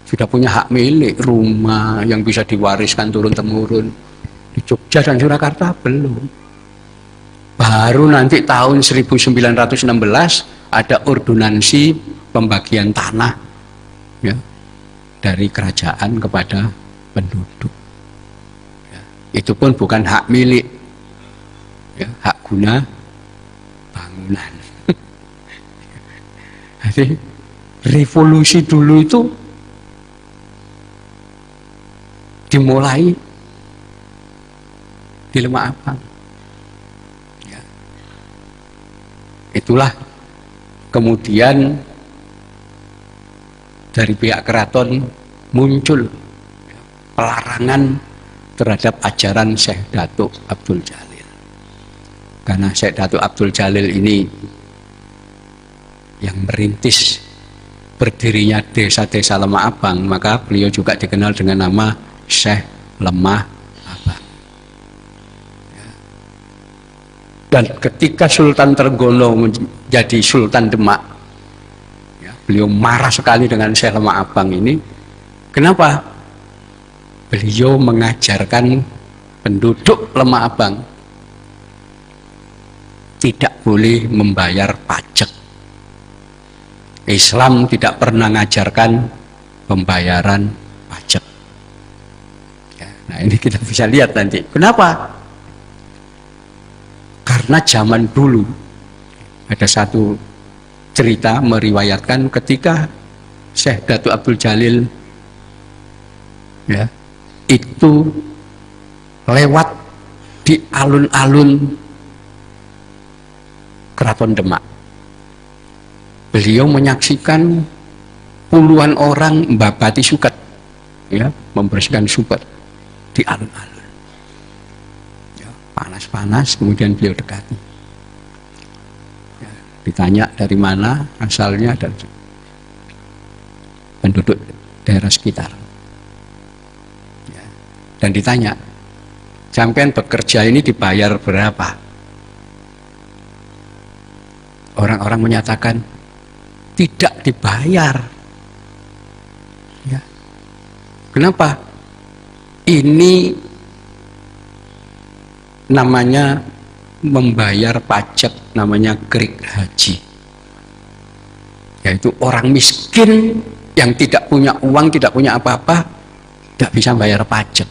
sudah punya hak milik, rumah yang bisa diwariskan turun-temurun. Di Jogja dan Surakarta belum. Baru nanti tahun 1916 ada ordonansi pembagian tanah, ya, dari kerajaan kepada penduduk. Ya, itu pun bukan hak milik, ya, hak guna bangunan. Jadi revolusi dulu itu dimulai di Lemah Abang. Ya. Itulah kemudian dari pihak keraton muncul pelarangan terhadap ajaran Syekh Datuk Abdul Jalil. Karena Syekh Datuk Abdul Jalil ini yang merintis berdirinya desa-desa Lemah Abang, maka beliau juga dikenal dengan nama Syekh Lemah Abang. Ya. Dan ketika Sultan Trenggono menjadi Sultan Demak, ya, beliau marah sekali dengan Syekh Lemah Abang ini. Kenapa? Beliau mengajarkan penduduk Lemah Abang tidak boleh membayar pajak. Islam tidak pernah mengajarkan pembayaran pajak. Ya, nah ini kita bisa lihat nanti. Kenapa? Karena zaman dulu ada satu cerita meriwayatkan ketika Syekh Datuk Abdul Jalil ya, itu lewat di alun-alun Keraton Demak. Beliau menyaksikan puluhan orang membabati suket, ya, membersihkan suket di alun-alun. Ya, panas-panas, kemudian beliau dekati. Ya, ditanya dari mana asalnya, dan penduduk daerah sekitar. Ya, dan ditanya, sampean bekerja ini dibayar berapa? Orang-orang menyatakan tidak dibayar. Ya. Kenapa? Ini namanya membayar pajak, namanya grik haji. Yaitu orang miskin yang tidak punya uang, tidak punya apa-apa, tidak bisa bayar pajak.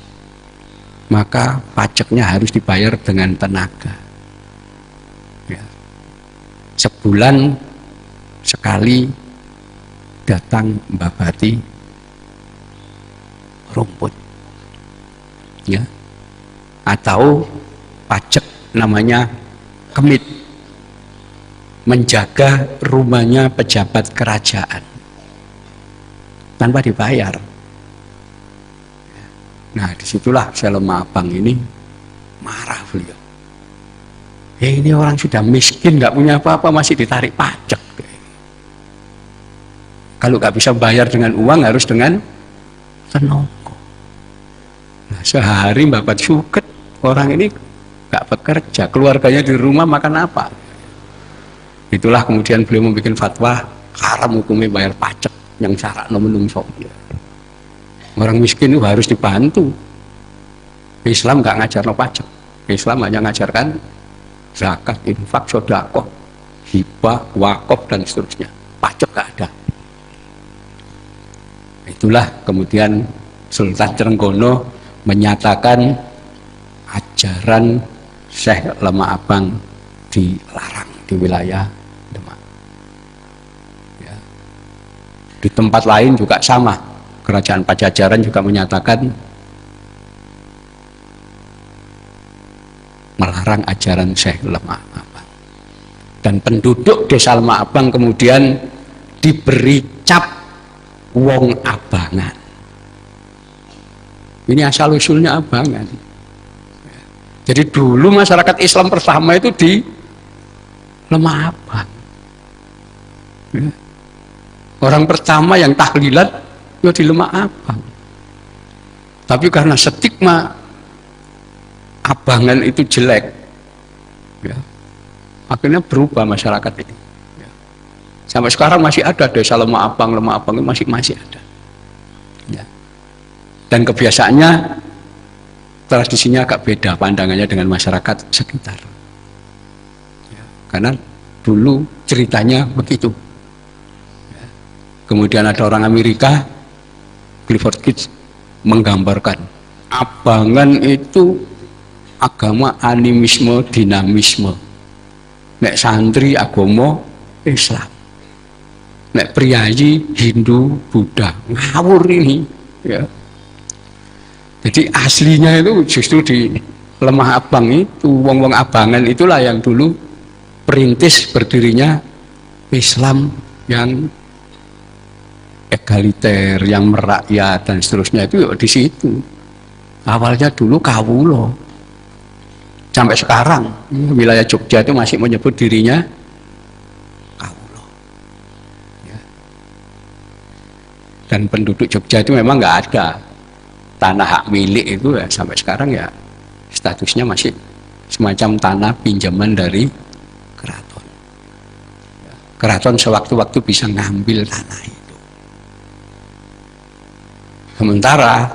Maka pajaknya harus dibayar dengan tenaga. Ya. Sebulan sekali datang membabati rumput, ya, atau pajak namanya kemit, menjaga rumahnya pejabat kerajaan tanpa dibayar. Nah disitulah Selema Abang ini marah beliau. Ini orang sudah miskin, nggak punya apa-apa, masih ditarik pajak. Kalau nggak bisa bayar dengan uang, harus dengan tenaga. Nah, sehari babat suket, orang ini nggak bekerja, keluarganya di rumah makan apa? Itulah kemudian beliau membuat fatwa haram hukumnya bayar pajak yang cara menungso. Orang miskin itu harus dibantu. Islam nggak ngajar no pajak. Islam hanya ngajarkan zakat, infak, sedekah, hibah, wakaf dan seterusnya. Pajak nggak ada. Itulah kemudian Sultan Trenggono menyatakan ajaran Syekh Lemah Abang dilarang di wilayah Demak. Ya. Di tempat lain juga sama. Kerajaan Pajajaran juga menyatakan melarang ajaran Syekh Lemah Abang. Dan penduduk desa Lemah Abang kemudian diberi cap wong abangan. Ini asal usulnya abangan. Jadi dulu masyarakat Islam pertama itu di Lemah Abang. Ya. Orang pertama yang tahlilan ya di Lemah Abang. Tapi karena stigma abangan itu jelek, ya, akhirnya berubah masyarakat ini. Sampai sekarang masih ada desa Lemah Abang itu masih ada. Ya. Dan kebiasaannya, tradisinya agak beda pandangannya dengan masyarakat sekitar. Ya. Karena dulu ceritanya begitu. Ya. Kemudian ada orang Amerika, Clifford Geertz, menggambarkan abangan itu agama animisme, dinamisme. Nek santri agama Islam. Nek priayi Hindu, Buddha, ngawur ini, ya. Jadi aslinya itu justru di Lemah Abang itu, wong-wong abangan itulah yang dulu perintis berdirinya Islam yang egaliter, yang merakyat dan seterusnya itu di situ. Awalnya dulu kawulo. Sampai sekarang wilayah Jogja itu masih menyebut dirinya dan penduduk Jogja itu memang nggak ada tanah hak milik itu ya, sampai sekarang ya statusnya masih semacam tanah pinjaman dari keraton. Keraton sewaktu-waktu bisa ngambil tanah itu. Sementara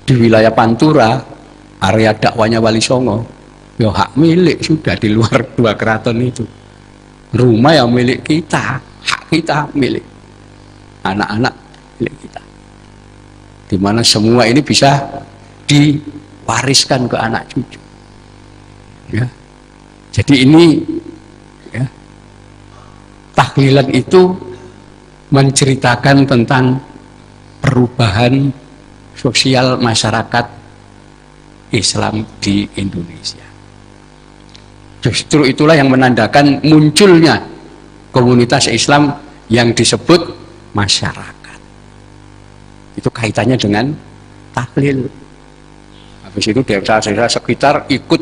di wilayah Pantura, area dakwanya Wali Songo, ya hak milik sudah di luar dua keraton itu. Rumah yang milik kita, hak kita milik, anak-anak milik kita. Di mana semua ini bisa diwariskan ke anak cucu. Ya. Jadi ini ya, tahlilan itu menceritakan tentang perubahan sosial masyarakat Islam di Indonesia. Justru itulah yang menandakan munculnya komunitas Islam yang disebut masyarakat. Itu kaitannya dengan tahlil. Habis itu desa-desa sekitar ikut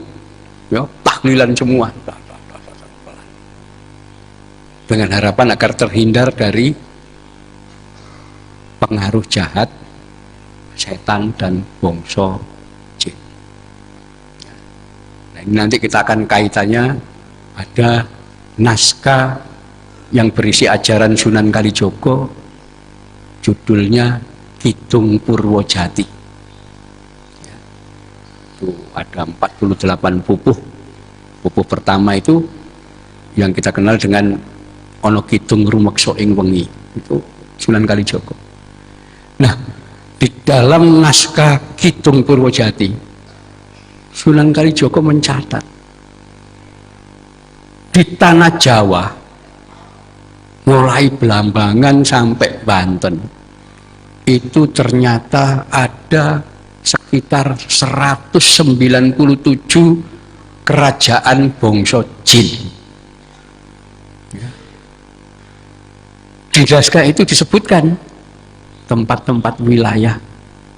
ya, tahlilan semua. Dengan harapan agar terhindar dari pengaruh jahat, setan dan bongso jin. Nah, ini nanti kita akan kaitannya, ada naskah yang berisi ajaran Sunan Kalijogo, judulnya Kidung Purwojati. Ya, itu ada 48 pupuh. Pupuh pertama itu yang kita kenal dengan Ono Kidung Rumeksa ing Wengi, itu Sunan Kalijogo. Nah, di dalam naskah Kidung Purwojati, Sunan Kalijogo mencatat di tanah Jawa, mulai Blambangan sampai Banten, itu ternyata ada sekitar 197 kerajaan bangsa jin. Di naskah itu disebutkan tempat-tempat wilayah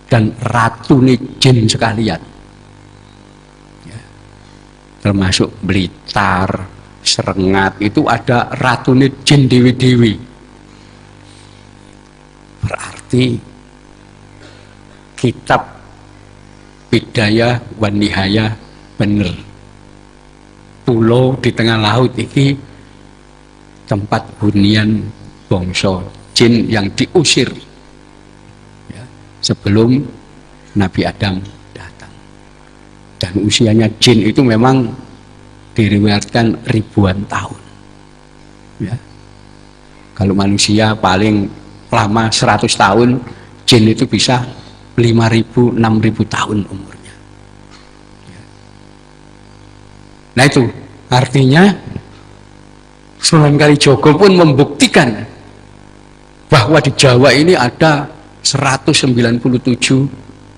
dan ratune jin sekalian, ya, termasuk Blitar, Serengat, itu ada ratune jin dewi-dewi. Berarti kitab Bidayah wan Nihayah bener. Pulau di tengah laut ini tempat hunian bangsa jin yang diusir ya, sebelum Nabi Adam datang. Dan usianya jin itu memang diriwayatkan ribuan tahun. Ya. Kalau manusia paling lama 100 tahun, jin itu bisa 5.000, 6.000 tahun umurnya. Ya. Nah itu artinya Sunan Kalijogo pun membuktikan bahwa di Jawa ini ada 197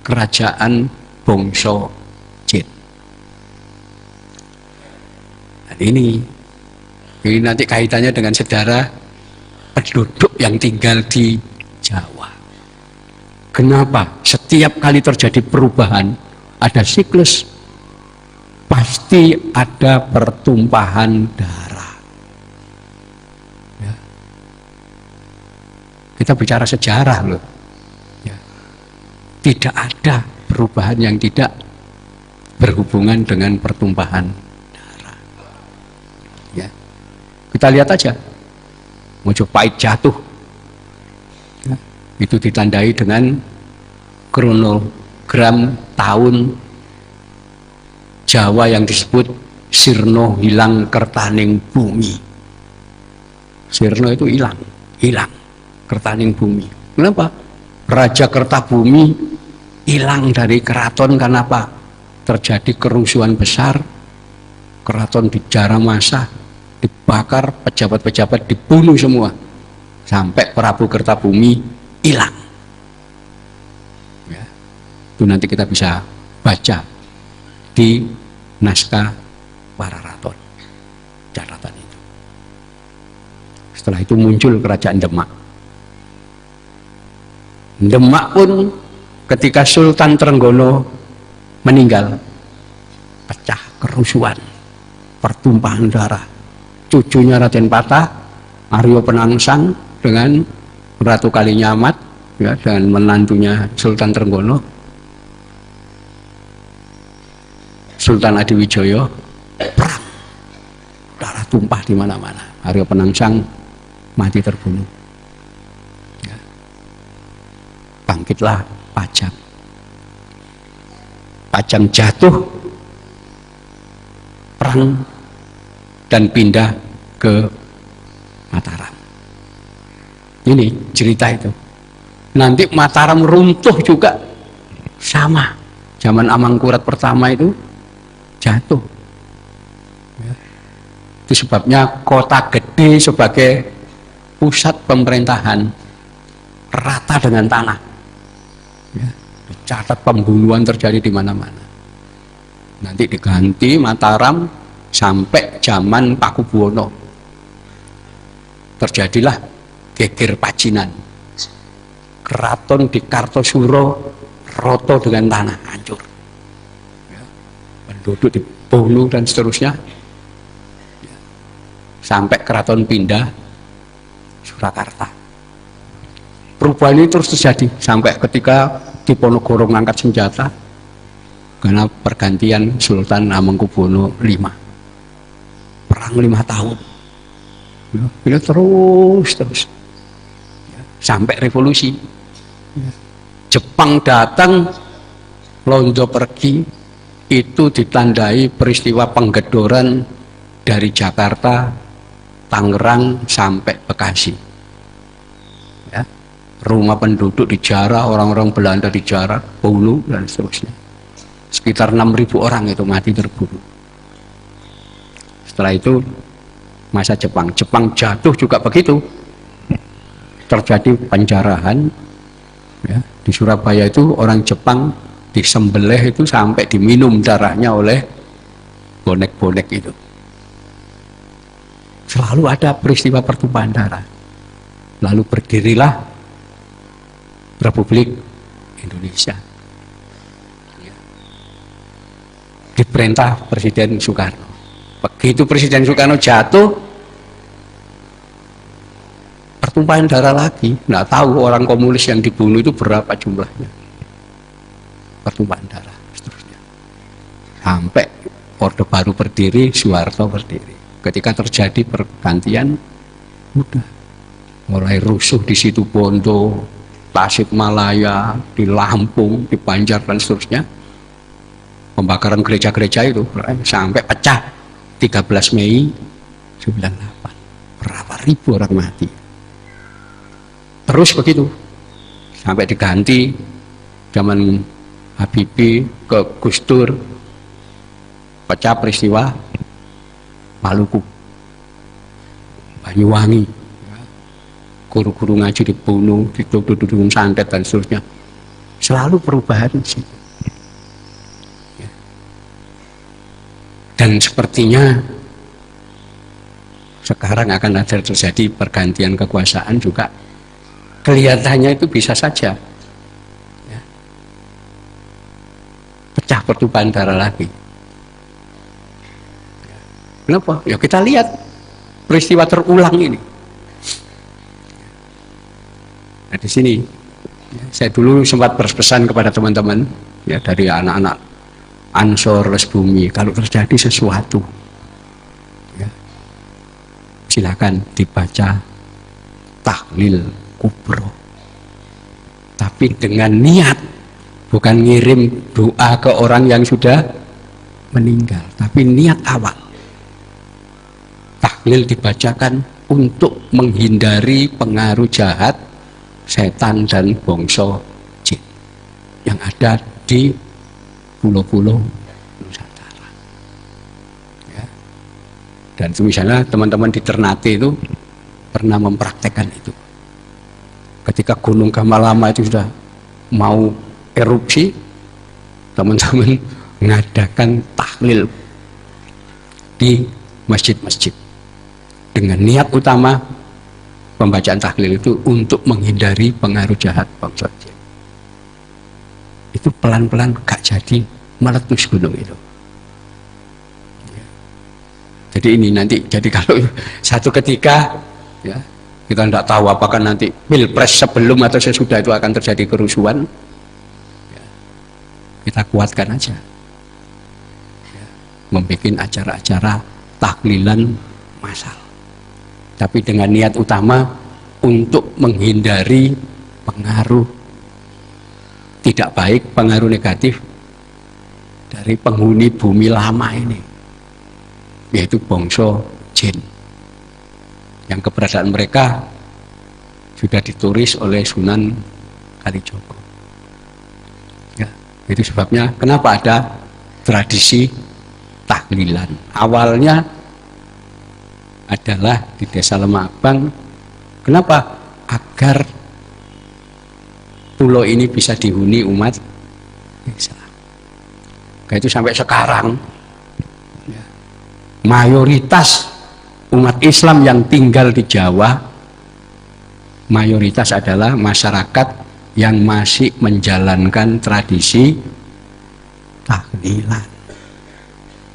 kerajaan bangsa jin. Dan ini nanti kaitannya dengan sejarah penduduk yang tinggal di Jawa. Kenapa? Setiap kali terjadi perubahan, ada siklus, pasti ada pertumpahan darah. Ya. Kita bicara sejarah loh. Ya. Tidak ada perubahan yang tidak berhubungan dengan pertumpahan darah. Ya. Kita lihat aja. Mojopahit jatuh, ya, itu ditandai dengan kronogram tahun Jawa yang disebut sirna hilang kertaning bumi. Sirna itu hilang kertaning bumi. Kenapa? Raja Kertabumi hilang dari keraton karena apa? Terjadi kerusuhan besar, keraton dijarah massa, dibakar, pejabat-pejabat dibunuh semua, sampai Prabu Kertabumi hilang. Ya. Itu nanti kita bisa baca di naskah Pararaton, catatan itu. Setelah itu muncul kerajaan Demak. Demak pun ketika Sultan Trenggono meninggal, pecah kerusuhan, pertumpahan darah. Cucunya Raden Patah, Aryo Penangsang dengan Ratu Kalinyamat, ya, dan menantunya Sultan Trenggono, Sultan Adiwijoyo, perang, darah tumpah di mana-mana. Aryo Penangsang mati terbunuh. Ya. Bangkitlah Pajang. Pajang jatuh, perang, dan pindah ke Mataram. Ini cerita itu. Nanti Mataram runtuh juga sama. Zaman Amangkurat pertama itu jatuh. Itu sebabnya kota gede sebagai pusat pemerintahan rata dengan tanah. Ya, dicatat pembunuhan terjadi di mana-mana. Nanti diganti Mataram sampai zaman Pakubuwono. Terjadilah geger Pacinan. Keraton di Kartosuro roto dengan tanah, hancur. Ya, penduduk dibunuh dan seterusnya. Ya, sampai keraton pindah Surakarta. Perubahan ini terus terjadi sampai ketika Diponegoro mengangkat senjata karena pergantian Sultan Hamengkubuwono V. Perang 5 tahun. Ya, ini terus ya, sampai revolusi. Ya. Jepang datang, Londo pergi, itu ditandai peristiwa penggedoran dari Jakarta, Tangerang sampai Bekasi. Ya. Rumah penduduk dijarah, orang-orang Belanda dijarah, bunuh dan seterusnya. Sekitar 6.000 orang itu mati terbunuh. Setelah itu masa Jepang jatuh juga begitu, terjadi penjarahan. Ya, di Surabaya itu orang Jepang disembelih itu sampai diminum darahnya oleh bonek-bonek itu. Selalu ada peristiwa pertumpahan darah. Lalu berdirilah Republik Indonesia. Ya. Diperintah Presiden Soekarno. Begitu Presiden Soekarno jatuh, pertumpahan darah lagi. Nggak tahu orang komunis yang dibunuh itu berapa jumlahnya. Pertumpahan darah seterusnya. Sampai Orde Baru berdiri, Soeharto berdiri. Ketika terjadi pergantian, udah mulai rusuh di Situbondo, Tasikmalaya, di Lampung, di Banjar dan seterusnya. Pembakaran gereja-gereja itu sampai pecah 13 Mei 98. Berapa ribu orang mati. Terus begitu sampai diganti zaman Habibie ke Gus Dur, pecah peristiwa Maluku, Banyuwangi, guru-guru ngaji dibunuh, dituduh santet dan seterusnya. Selalu perubahan sih. Dan sepertinya sekarang akan ada terjadi pergantian kekuasaan juga. Kelihatannya itu bisa saja ya, pecah pertumpahan darah lagi. Kenapa? Ya kita lihat peristiwa terulang ini. Nah di sini ya, saya dulu sempat berpesan kepada teman-teman ya dari anak-anak Ansor Les Bumi, kalau terjadi sesuatu ya, silakan dibaca tahlil kubro, tapi dengan niat, bukan ngirim doa ke orang yang sudah meninggal, tapi niat awal. Tahlil dibacakan untuk menghindari pengaruh jahat setan dan bongso jin yang ada di pulau-pulau Nusantara. Ya. Dan misalnya teman-teman di Ternate itu pernah mempraktekkan itu. Ketika Gunung Gamalama itu sudah mau erupsi, teman-teman mengadakan tahlil di masjid-masjid dengan niat utama pembacaan tahlil itu untuk menghindari pengaruh jahat bangsa jin. Itu pelan-pelan gak jadi meletus gunung itu. Jadi ini nanti, jadi kalau satu ketika ya, kita tidak tahu apakah nanti pilpres sebelum atau sesudah itu akan terjadi kerusuhan, ya, kita kuatkan aja ya, membuat acara-acara tahlilan massal, tapi dengan niat utama untuk menghindari pengaruh tidak baik, pengaruh negatif dari penghuni bumi lama ini, yaitu bangsa jin, yang keberadaan mereka sudah ditulis oleh Sunan Kalijogo. Ya, itu sebabnya kenapa ada tradisi tahlilan. Awalnya adalah di Desa Lemabang. Kenapa? Agar pulau ini bisa dihuni umat Islam. Itu sampai sekarang mayoritas umat Islam yang tinggal di Jawa mayoritas adalah masyarakat yang masih menjalankan tradisi tahlilan.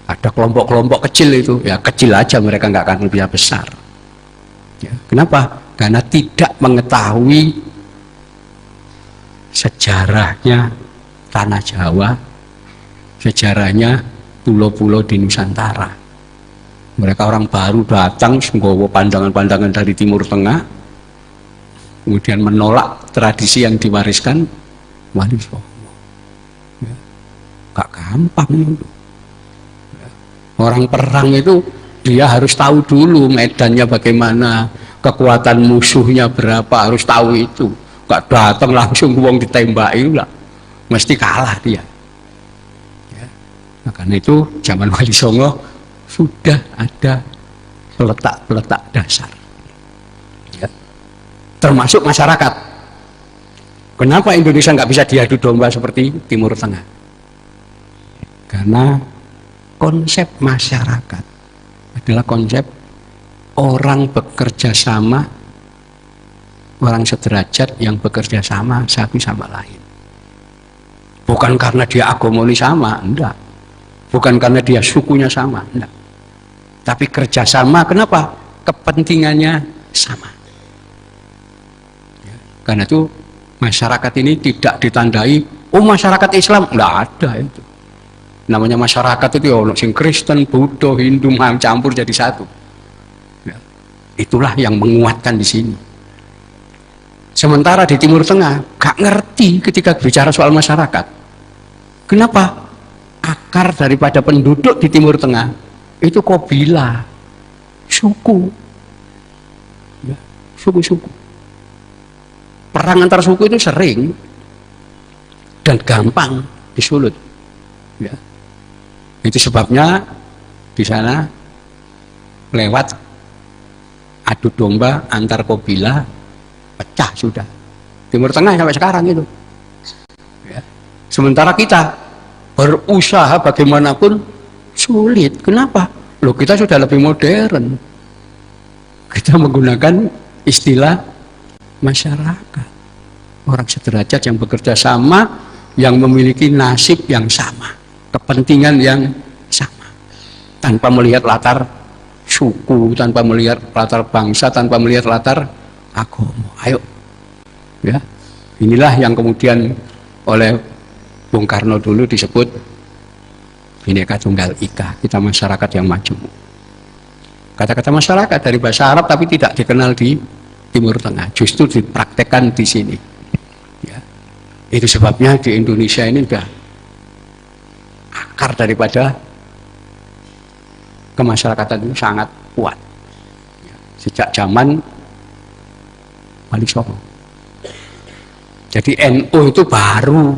Ada kelompok-kelompok kecil itu, ya kecil aja, mereka nggak akan lebih besar. Ya, kenapa? Karena tidak mengetahui sejarahnya tanah Jawa, sejarahnya pulau-pulau di Nusantara. Mereka orang baru datang, menggawa pandangan-pandangan dari Timur Tengah, kemudian menolak tradisi yang diwariskan Wali Songo. Ya, gak gampang itu. Ya, orang perang itu dia harus tahu dulu medannya bagaimana, kekuatan musuhnya berapa, harus tahu itu. Gak datang langsung uang ditembaki lah, mesti kalah dia. Ya, nah, karena itu zaman Wali Songo sudah ada peletak-peletak dasar, ya, termasuk masyarakat. Kenapa Indonesia nggak bisa diadu domba seperti Timur Tengah? Karena konsep masyarakat adalah konsep orang bekerja sama, orang sederajat yang bekerja sama satu sama lain. Bukan karena dia agamanya sama, enggak. Bukan karena dia sukunya sama, enggak. Tapi kerjasama, kenapa? Kepentingannya sama. Ya, karena itu masyarakat ini tidak ditandai, oh masyarakat Islam, enggak ada itu. Namanya masyarakat itu ya, sing Kristen, Buddha, Hindu, campur jadi satu. Ya, itulah yang menguatkan di sini. Sementara di Timur Tengah gak ngerti ketika bicara soal masyarakat. Kenapa? Akar daripada penduduk di Timur Tengah itu kabilah, suku, ya, suku-suku. Perang antar suku itu sering dan gampang disulut. Ya. Itu sebabnya di sana lewat adu domba antar kabilah pecah sudah. Timur Tengah sampai sekarang itu. Ya. Sementara kita berusaha bagaimanapun sulit. Kenapa? Loh, kita sudah lebih modern. Kita menggunakan istilah masyarakat. Orang sederajat yang bekerja sama, yang memiliki nasib yang sama, kepentingan yang sama. Tanpa melihat latar suku, tanpa melihat latar bangsa, tanpa melihat latar agama. Ayo. Ya. Inilah yang kemudian oleh Bung Karno dulu disebut Bhinneka Tunggal Ika, kita masyarakat yang majemuk. Kata-kata masyarakat dari bahasa Arab tapi tidak dikenal di Timur Tengah, justru dipraktekkan di sini. Ya. Itu sebabnya di Indonesia ini sudah akar daripada kemasyarakatan itu sangat kuat. Ya. Sejak zaman Wali Songo. Jadi NU itu baru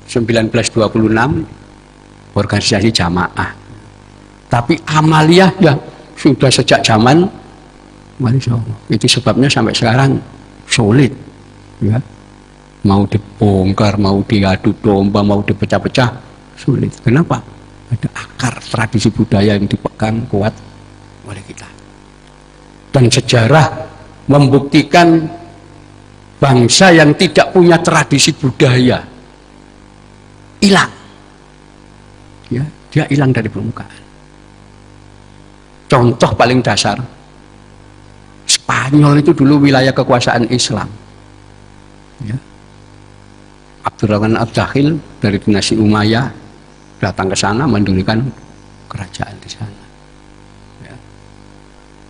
1926 organisasi jamaah, tapi amaliyah ya sudah sejak zaman Wali Songo. Itu sebabnya sampai sekarang sulit, ya. Mau dibongkar, mau diadu domba, mau dipecah-pecah sulit. Kenapa? Ada akar tradisi budaya yang dipegang kuat oleh kita. Dan sejarah membuktikan bangsa yang tidak punya tradisi budaya hilang. Ya, dia hilang dari permukaan. Contoh paling dasar, Spanyol itu dulu wilayah kekuasaan Islam. Ya. Abdurrahman Ad-Dakhil dari dinasti Umayyah datang ke sana mendirikan kerajaan di sana. Ya.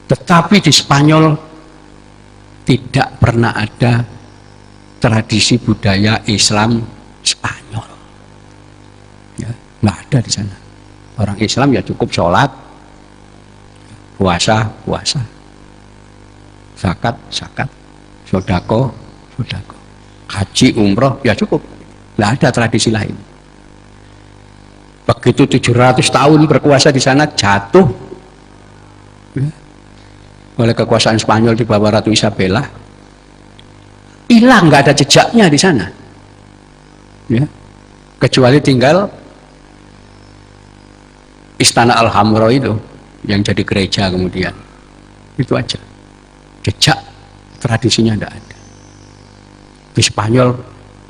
Tetapi di Spanyol tidak pernah ada tradisi budaya Islam Spanyol. Ya. Nggak ada di sana. Orang Islam ya cukup sholat, puasa, zakat, sodako. Haji, umroh, ya cukup. Nggak ada tradisi lain. Begitu 700 tahun berkuasa di sana, jatuh ya, oleh kekuasaan Spanyol di bawah Ratu Isabella, hilang, nggak ada jejaknya di sana. Ya. Kecuali tinggal Istana Alhambra itu yang jadi gereja kemudian. Itu aja. Jejak tradisinya tidak ada. Di Spanyol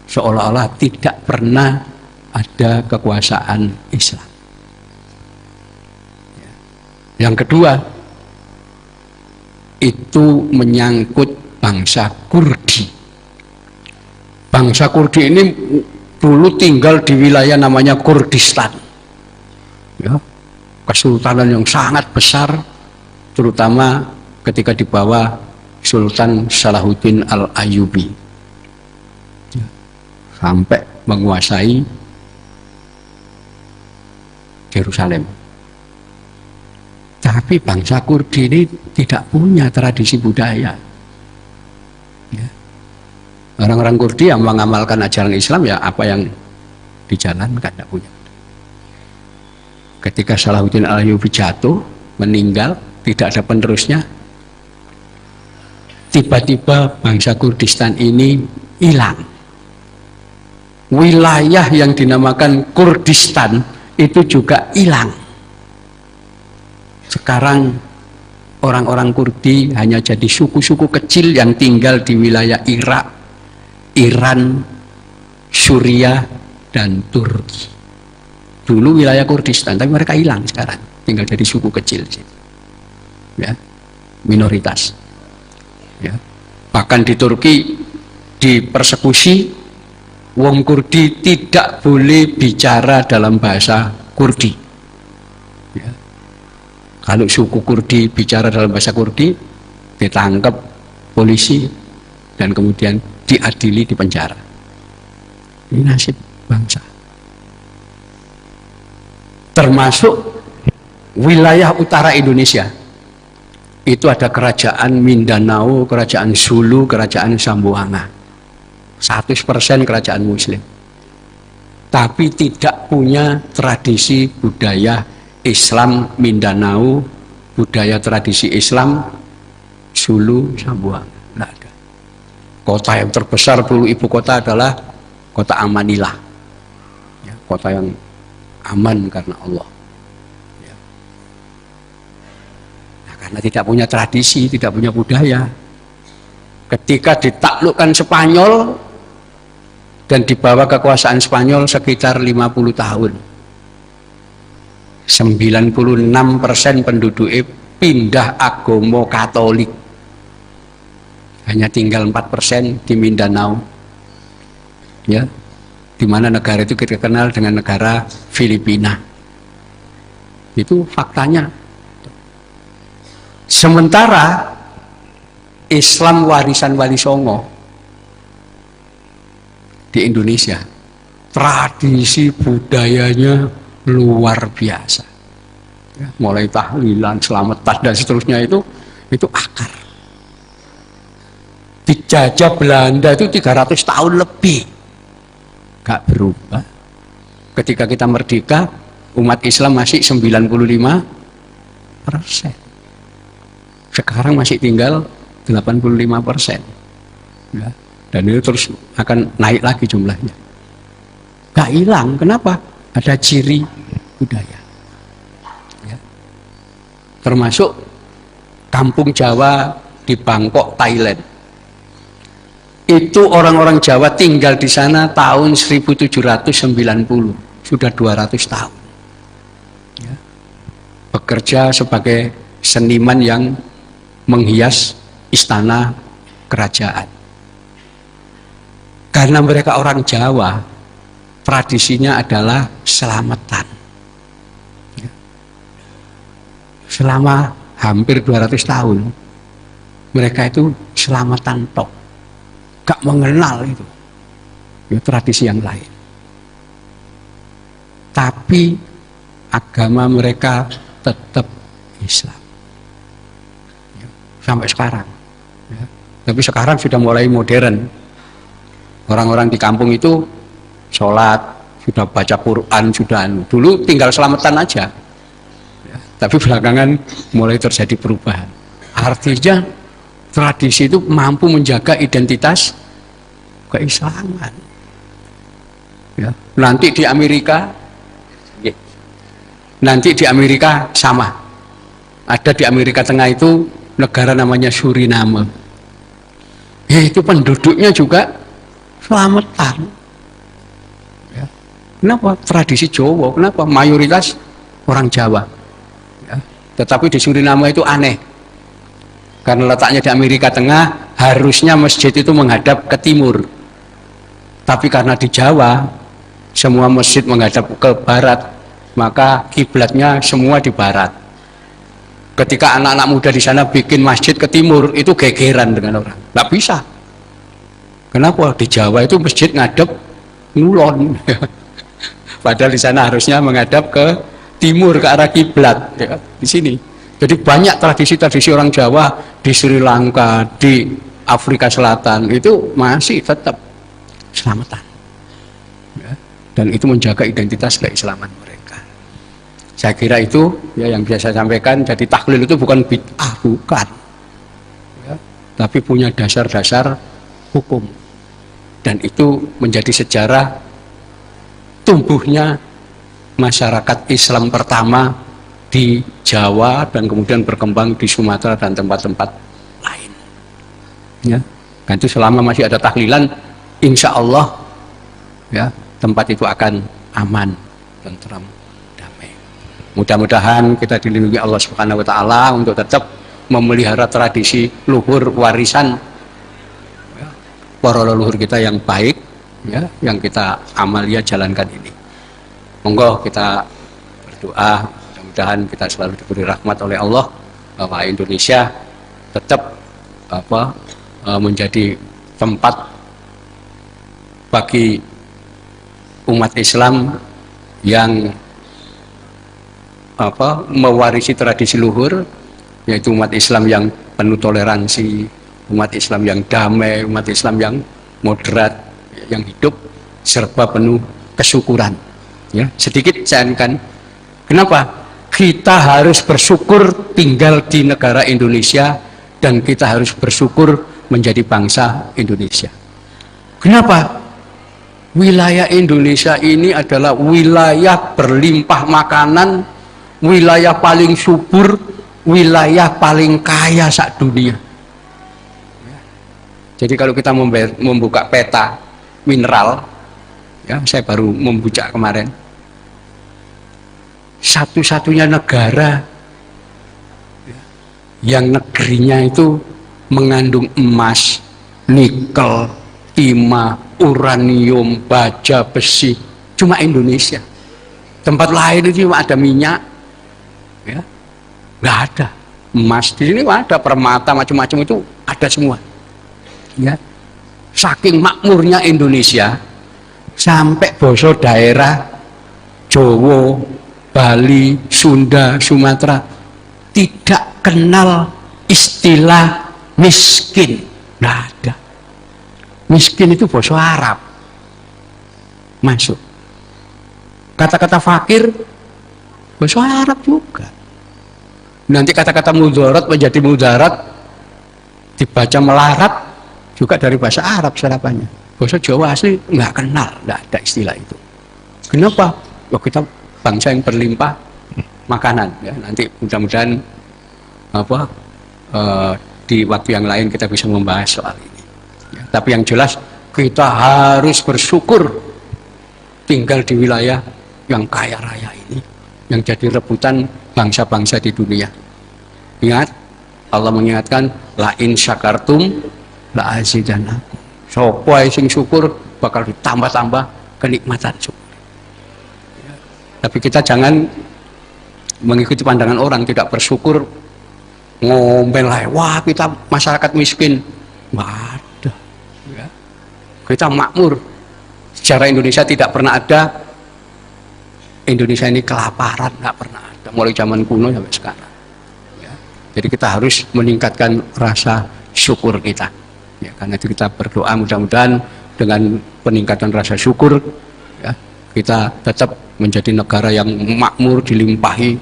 seolah-olah tidak pernah ada kekuasaan Islam. Yang kedua, itu menyangkut bangsa Kurdi. Bangsa Kurdi ini dulu tinggal di wilayah namanya Kurdistan. Ya, kesultanan yang sangat besar, terutama ketika di bawah Sultan Salahuddin Al-Ayyubi. Ya, sampai menguasai Yerusalem. Tapi bangsa Kurdi ini tidak punya tradisi budaya. Ya. Orang-orang Kurdi yang mengamalkan ajaran Islam, ya apa yang dijalankan, tidak punya. Ketika Salahuddin Al-Ayyubi jatuh, meninggal, tidak ada penerusnya, tiba-tiba bangsa Kurdistan ini hilang. Wilayah yang dinamakan Kurdistan itu juga hilang. Sekarang orang-orang Kurdi hanya jadi suku-suku kecil yang tinggal di wilayah Irak, Iran, Suriah, dan Turki. Dulu wilayah Kurdistan, tapi mereka hilang sekarang, tinggal jadi suku kecil, ya, minoritas. Ya. Bahkan di Turki dipersekusi, wong Kurdi tidak boleh bicara dalam bahasa Kurdi. Ya. Kalau suku Kurdi bicara dalam bahasa Kurdi, ditangkap polisi dan kemudian diadili di penjara. Ini nasib bangsa. Termasuk wilayah utara Indonesia. Itu ada kerajaan Mindanao, kerajaan Sulu, kerajaan Zamboanga. 100% kerajaan Muslim. Tapi tidak punya tradisi budaya Islam Mindanao, budaya tradisi Islam Sulu, Zamboanga. Tidak ada. Kota yang terbesar dulu ibu kota adalah kota Amanillah. Ya, kota yang aman karena Allah. Ya. Nah, karena tidak punya tradisi, tidak punya budaya. Ketika ditaklukkan Spanyol dan dibawa kekuasaan Spanyol sekitar 50 tahun. 96% penduduknya pindah agama Katolik. Hanya tinggal 4% di Mindanao. Ya. Di mana negara itu kita kenal dengan negara Filipina. Itu faktanya. Sementara Islam warisan Wali Songo di Indonesia, tradisi budayanya luar biasa. Ya, mulai tahlilan, selamatan dan seterusnya itu akar. Dijajah Belanda itu 300 tahun lebih, gak berubah. Ketika kita merdeka, umat Islam masih 95%. Sekarang masih tinggal 85%. Ya, dan itu terus akan naik lagi jumlahnya. Gak hilang, kenapa? Ada ciri budaya. Ya. Termasuk kampung Jawa di Bangkok, Thailand. Itu orang-orang Jawa tinggal di sana tahun 1790, sudah 200 tahun. Ya. Bekerja sebagai seniman yang menghias istana kerajaan. Karena mereka orang Jawa, tradisinya adalah selamatan. Ya. Selama hampir 200 tahun, mereka itu selamatan tok. Gak mengenal itu. Ya, tradisi yang lain. Tapi agama mereka tetap Islam. Ya. Sampai sekarang. Ya. Tapi sekarang sudah mulai modern. Orang-orang di kampung itu sholat, sudah baca Quran, sudah dulu tinggal selamatan aja. Ya, tapi belakangan mulai terjadi perubahan. Artinya tradisi itu mampu menjaga identitas keislaman. Ya, nanti di Amerika sama. Ada di Amerika Tengah itu negara namanya Suriname. Ya, itu penduduknya juga selamatan. Ya. Kenapa? Tradisi Jawa. Kenapa? Mayoritas orang Jawa. Ya. Tetapi di Suriname itu aneh. Karena letaknya di Amerika Tengah, harusnya masjid itu menghadap ke timur. Tapi karena di Jawa, semua masjid menghadap ke barat, maka kiblatnya semua di barat. Ketika anak-anak muda di sana bikin masjid ke timur, itu gegeran dengan orang. Nggak bisa. Kenapa? Di Jawa itu masjid ngadep ngulon. Padahal di sana harusnya menghadap ke timur, ke arah kiblat. Ya, di sini. Jadi banyak tradisi-tradisi orang Jawa di Sri Lanka, di Afrika Selatan, itu masih tetap selamatan. Ya, dan itu menjaga identitas keislaman mereka. Saya kira itu ya yang bisa saya sampaikan. Jadi tahlil itu bukan bid'ah, bukan. Ya, tapi punya dasar-dasar hukum. Dan itu menjadi sejarah tumbuhnya masyarakat Islam pertama di Jawa dan kemudian berkembang di Sumatera dan tempat-tempat lain. Ya, kan itu selama masih ada tahlilan, insya Allah ya tempat itu akan aman, tentram, damai. Mudah-mudahan kita dilindungi Allah Subhanahu Wa Taala untuk tetap memelihara tradisi luhur warisan ya, para leluhur kita yang baik, ya, yang kita amalia jalankan ini. Monggo kita berdoa. Mudah-mudahan kita selalu diberi rahmat oleh Allah bahwa Indonesia tetap menjadi tempat bagi umat Islam yang mewarisi tradisi luhur, yaitu umat Islam yang penuh toleransi, umat Islam yang damai, umat Islam yang moderat, yang hidup serba penuh kesyukuran. Ya, sedikit saya kan, kenapa? Kita harus bersyukur tinggal di negara Indonesia dan kita harus bersyukur menjadi bangsa Indonesia. Kenapa? Wilayah Indonesia ini adalah wilayah berlimpah makanan, wilayah paling subur, wilayah paling kaya sak dunia. Jadi kalau kita membuka peta mineral, ya saya baru membuka kemarin, satu-satunya negara yang negerinya itu mengandung emas, nikel, timah, uranium, baja, besi, cuma Indonesia. Tempat lain itu cuma ada minyak, ya, nggak ada emas. Di sini ada permata macam-macam, itu ada semua. Ya, saking makmurnya Indonesia sampai boso daerah Jawa, Bali, Sunda, Sumatera tidak kenal istilah miskin. Nggak ada. Miskin itu bahasa Arab masuk. Kata-kata fakir bahasa Arab juga. Nanti kata-kata mudarat menjadi mudarat, dibaca melarat juga dari bahasa Arab serapannya. Bahasa Jawa asli nggak kenal, nggak ada istilah itu. Kenapa? Oh, kita bangsa yang berlimpah makanan, ya. Nanti mudah-mudahan di waktu yang lain kita bisa membahas soal ini, ya. Tapi yang jelas kita harus bersyukur tinggal di wilayah yang kaya raya ini, yang jadi rebutan bangsa-bangsa di dunia. Ingat, Allah mengingatkan, la in syakartum la azidannakum. Sapa sing syukur bakal ditambah-tambah kenikmatan syukur. Tapi kita jangan mengikuti pandangan orang, tidak bersyukur, ngomel lah, wah kita masyarakat miskin. Nggak ada. Ya. Kita makmur. Sejarah Indonesia tidak pernah ada Indonesia ini kelaparan, nggak pernah ada. Mulai zaman kuno sampai sekarang. Ya. Jadi kita harus meningkatkan rasa syukur kita. Ya, karena itu kita berdoa mudah-mudahan dengan peningkatan rasa syukur, ya, kita tetap menjadi negara yang makmur, dilimpahi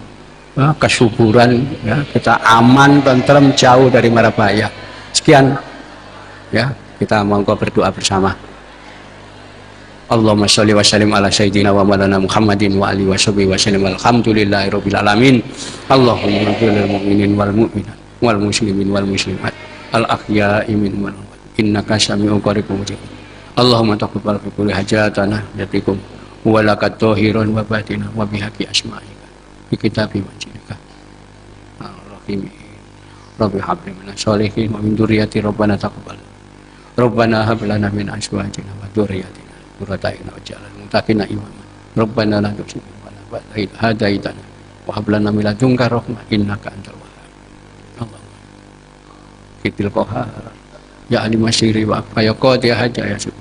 kesuburan, ya, kita aman, tentrem, jauh dari mara bahaya. Sekian, ya, kita monggo berdoa bersama. Allahumma sholli wa sallim ala sayyidina wa maulana Muhammadin wa alihi wa sahbihi wa sallim. Alhamdulillahirabbil alamin. Allahumma ighfir lil mu'minin wal mu'minat wal muslimin wal muslimat al ahya'i minhum wal amwat innaka sami'un qaribun mujib. Allahumma taqabbal fi kulli hajatana yatikum wa lakat tahirun wa batina wa bihaqi asma'ika bi kitabi majidika ar-rahim. Rabbi habli minas sholihin wa min dzurriyyati rabbana taqabbal. Rabbana hab lana min azwajina wa dzurriyyatina qurrata a'yun waj'alna lil muttaqina imama. Rabbana la tuzigh qulubana ba'da idh hadaitana wa hab lana min ladunka rahmah innaka antal wahhab. Allahumma kitil qahar ya alim masyri wa ya qadi haja ya sub.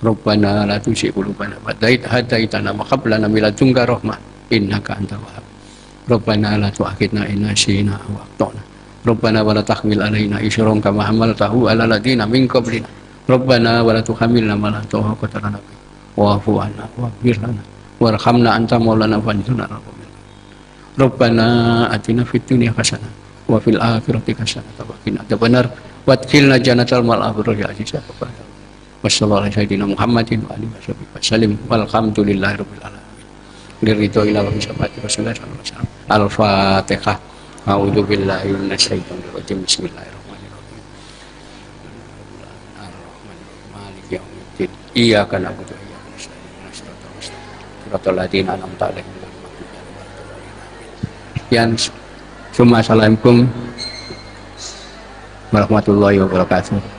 Rabbana la tuzigh qulubana ba'da idh hadaitana wa hab lana min ladunka rahmah innaka antal wahhab. Rabbana la tu'akhidna in nasina aw akhtana. Rabbana wa la tahmil alaina isran kama hamaltahu ala ladina min qablina. Rabbana wa la tuhammilna ma la taqata lana bihi wa'fu 'anna waghfir lana warhamna anta maulana fansurna 'alal qawmil kafirin. Rabbana atina fid dunya hasanah wa fil akhirati hasanah wa qina adzabannar wa adkhilna jannatal ma'al ya aziz ya rabbal alamin. Wassallallahu ala sayyidina Muhammadin wa alihi wasallam. Walhamdulillahirabbil alamin. Liridho ila wa bisabati Rasulullah sallallahu alaihi wasallam. Al-Fatihah. A'udzu billahi minasy syaithanir rajim. Bismillahirrahmanirrahim. Iyyaka na'budu wa iyyaka nasta'in. Shiratal ladzina an'amta 'alaihim ghairil maghdubi 'alaihim waladdallin. Assalamualaikum warahmatullahi wabarakatuh.